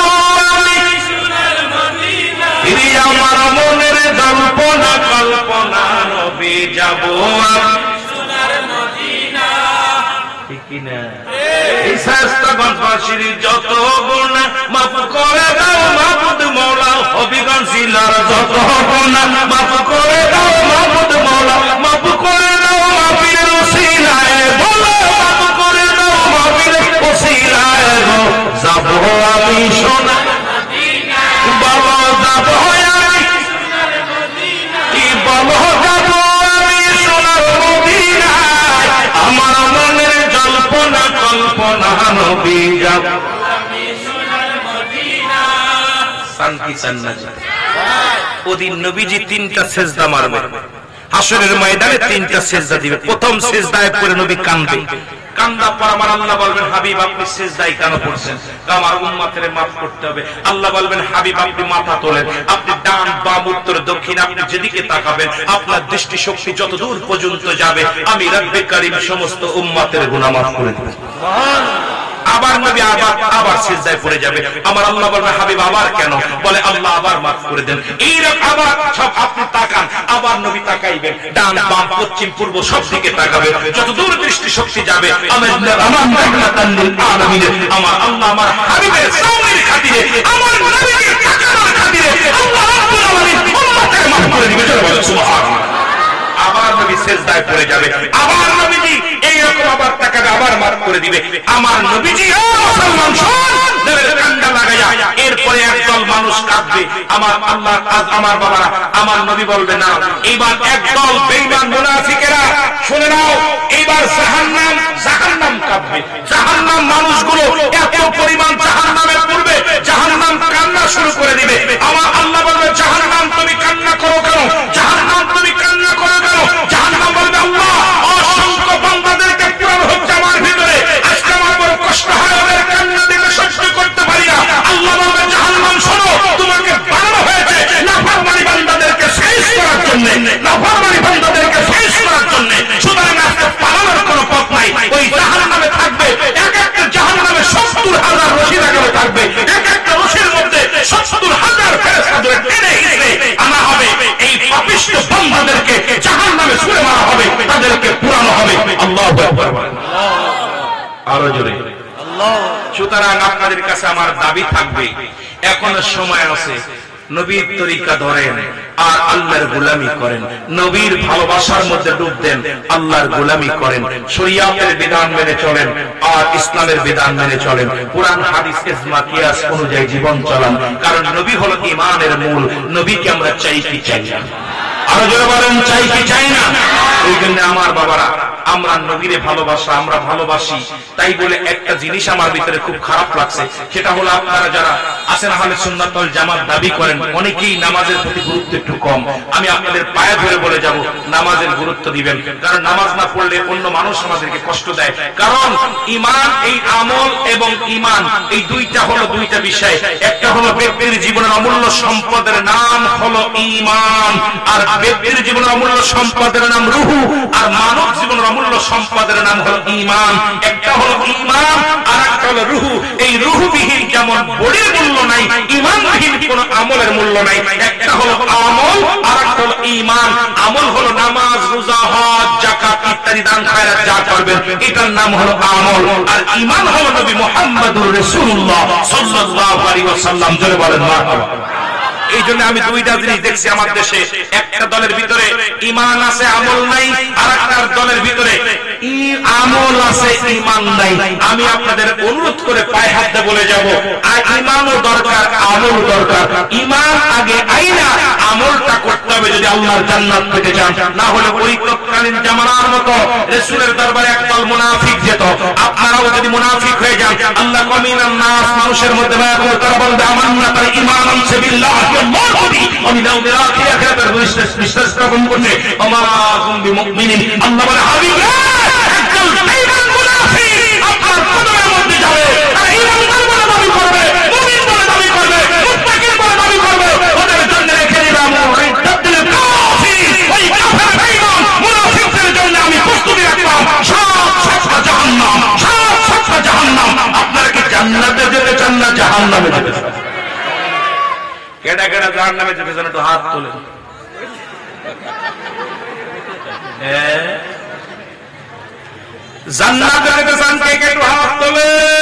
Speaker 1: আমি সোনার মদিনায় আমার মনের কল্পনা কল্পনা নবী যাব আমি সোনার মদিনা ঠিক কি না এই শাস্ত্রগণবাসীর যত গুনাহ মাফ করে দাও মাবুদ মওলা হবিগঞ্জ জেলার যত গুনাহ মাফ করে দাও মাবুদ মওলা মাফ করে দাও মাফির ওসিলায় বলো মাফ করে দাও মাফির ওসিলায় যাব আমি সোনার মদিনা বলো যাব আমি সোনার মদিনা কি বলো যাব আমি সোনার মদিনা আমার মনের কল্পনা কল্পনা নবী যাব আমি সোনার মদিনা শান্তি জান্নাত ওদিন নবীজি তিনটা সিজদা মারবে হাসরের ময়দানে তিনটা সিজদা দিবে প্রথম সিজদায় পড়ে নবী কাঁদবে কান্দা পর আমার আল্লাহ বলবেন হাবিব আপনি সিজদায় কেন পড়ছেন আমার উম্মতের maaf করতে হবে আল্লাহ বলবেন হাবিব আপনি মাথা তোলেন আপনি ডান বাম উত্তর দক্ষিণ আপনি যেদিকে তাকাবেন আপনার দৃষ্টি শক্তি যত দূর পর্যন্ত যাবে আমি রব্বে কারীম সমস্ত উম্মতের গুনাহ maaf করে দেব সুবহানাল্লাহ আবার নবী আবার সিজদায় পড়ে যাবে আমার আল্লাহ বলবেন হাবিব আবার কেন বলে আল্লাহ আবার maaf করে দেন এইরকম আবার সব আপনি তাকান আবার নবী তাকাইবেন ডান বাম পশ্চিম পূর্ব সব দিকে তাকাবেন যত দূর দৃষ্টি শক্তি যাবে আমার রাহমাতাল লিল আলামিন আমার আল্লাহ আমার হাবিবের সাউনের খাতিরে আমার নবীকে তাকানোর খাতিরে আল্লাহ রাব্বুল আলামিন উম্মতকে maaf করে দিবেন সুবহানাল্লাহ আবার নবী সিজদায় পড়ে যাবে আবার নবীজি এইরকম আবার তাকাবে আবার maaf করে দিবে আমার নবীজি ও মুসলমান শুন দেবের কান্না লাগায়া এরপরে একদল মানুষ কাঁদবে আমার আল্লাহ আজ আমার বাবারা আমার নবী বলবে না এইবার একদল বেঈমান মুনাফিকেরা শুনে নাও এইবার জাহান্নাম কাঁদবে জাহান্নাম মানুষগুলো এত পরিমাণ জাহান্নামে পড়বে জাহান্নাম কান্না শুরু করে দিবে আমার আল্লাহ বলবে জাহান্নাম তুমি কান্না করো কেন জাহান্নাম তুমি কান্না করো কেন জাহান্নাম বলবে আল্লাহ অসংখ্য বান্দাদেরকে পুরানো হচ্ছে আমার ভিতরে আজকে আমার বড় কষ্ট হয় ওদের কান্না দেখে সহ্য করতে পারি না আল্লাহ বলবে জাহান্নাম শোনো তোমাকে বানানো হয়েছে নাফরমানি বান্দাদেরকে শেষ করার জন্য নাফরমানি বান্দাদেরকে শেষ করার জন্য সুতরাং আজকে পালানোর কোনো পথ নাই ওই জাহান্নামে থাকবে এক একটা জাহান্নামে ৭০,০০০ রশি লাগানো থাকবে এক একটা রশির মধ্যে ৭০,০০০ ফেরেশতা ধরে টেনে হিঁচড়ে আনা হবে এই পাপিষ্ঠ বান্দাদেরকে জাহান্নামে ছুঁড়ে মারা হবে তাদেরকে পুরানো হবে আল্লাহু আকবার আরো জোরে আল্লাহ সুতরাং আপনাদের কাছে আমার দাবি থাকবে এখনো সময় আছে নবীর তরিকা ধরেন আর আল্লাহর গোলামি করেন নবীর ভালোবাসার মধ্যে ডুব দেন আল্লাহর গোলামি করেন শরীয়তের বিধান মেনে চলেন আর ইসলামের বিধান মেনে চলেন কুরআন হাদিস ইজমা কিয়াস অনুযায়ী জীবন চালান কারণ নবী হলো ঈমানের মূল নবীকে আমরা চাই কি চাই না আরো জোরে বলেন চাই কি চাই না এই জন্য আমার বাবারা আমরা নবীরে ভালোবাসা আমরা ভালোবাসি তাই বলে একটা জিনিস আমার ভিতরে খুব খারাপ লাগছে সেটা হলো আপনারা যারা আছেন আহলে সুন্নাত ওয়াল জামাত দাবি করেন অনেকেই নামাজের প্রতি গুরুত্ব একটু কম আমি আপনাদের পায়ে ধরে বলে যাব নামাজের গুরুত্ব দিবেন কারণ নামাজ না পড়লে অন্য মানুষ আমাদেরকে কষ্ট দেয় কারণ ঈমান এই আমল এবং ঈমান এই দুইটা হলো দুইটা বিষয় একটা হলো ব্যক্তির জীবনের অমূল্য সম্পদের নাম হলো ঈমান আর ব্যক্তির জীবনের অমূল্য সম্পদের নাম রূহ আর মানব জীবনের অমূল্য সম্পদের নাম হলো ঈমান একটা হলো ঈমান আর একটা হলো রূহ এই রূহবিহীন যেমন বডির মূল্য নাই ঈমানবিহীন কোনো আমলের মূল্য নাই একটা হলো আমল আর একটা হলো ঈমান আমল হলো নামাজ রোজা হজ যাকাত ইত্যাদি দান খায়রাত যা করবেন এটার নাম হলো আমল আর ঈমান হলো নবী মুহাম্মদুর রাসূলুল্লাহ সাল্লাল্লাহু আলাইহি ওয়াসাল্লাম জোরে বলেন মারহাবা এই জন্য আমি দুইটা জিনিস দেখছি আমার দেশে একটা দলের ভিতরে ঈমান আছে আমল নাই আর একটা দলের ভিতরে আমল আছে ঈমান নাই আমি আপনাদের অনুরোধ করে পায়ে হাত দিয়ে বলে যাব আর ঈমানও দরকার আমল দরকার ঈমান আগে আইনা আমলটা করতে হবে হবে যদি আল্লাহর জান্নাত পেতে চান। না হলে ওই তৎকালীন জামানার মতো রাসূলের দরবারে একদল মুনাফিক যেত। আপনারাও যদি মুনাফিক হয়ে যান, আল্লাহ কমিনান নাস, মানুষের মধ্যে বায়াত তারা বলবে আমান্না তার ঈমানান বিল্লাহি ওয়াল মাউতি ওয়া মিনাল আখিরাতি আখিরাতের বিশ্বাস স্থাপন করছে। আমা কুম বিমুমিনিন, আল্লাহ বলে হাবিব একদল বেঈমান মুনাফিক আপনার কদমের মধ্যে যাবে, আর ঈমানদার বলে দাবি করবে, মুমিন বলে দাবি করবে, মুত্তাকিন বলে দাবি করবে। ওদের জন্য রেখে দিলাম ওই তাবদিল কাফি, ওই কাফের বেঈমান মুনাফিকদের জন্য আমি প্রস্তুতি রাখলাম সাত জাহান্নাম, সাত জাহান্নাম। আপনারা কি জান্নাতে যেতে চান না জাহান্নামে যেতে চান? কেডা কেডা জাহান্নামে যেতে চান একটু হাত তোলেন। জান্নাতে যেতে চান কে কে একটু হাত তোলেন।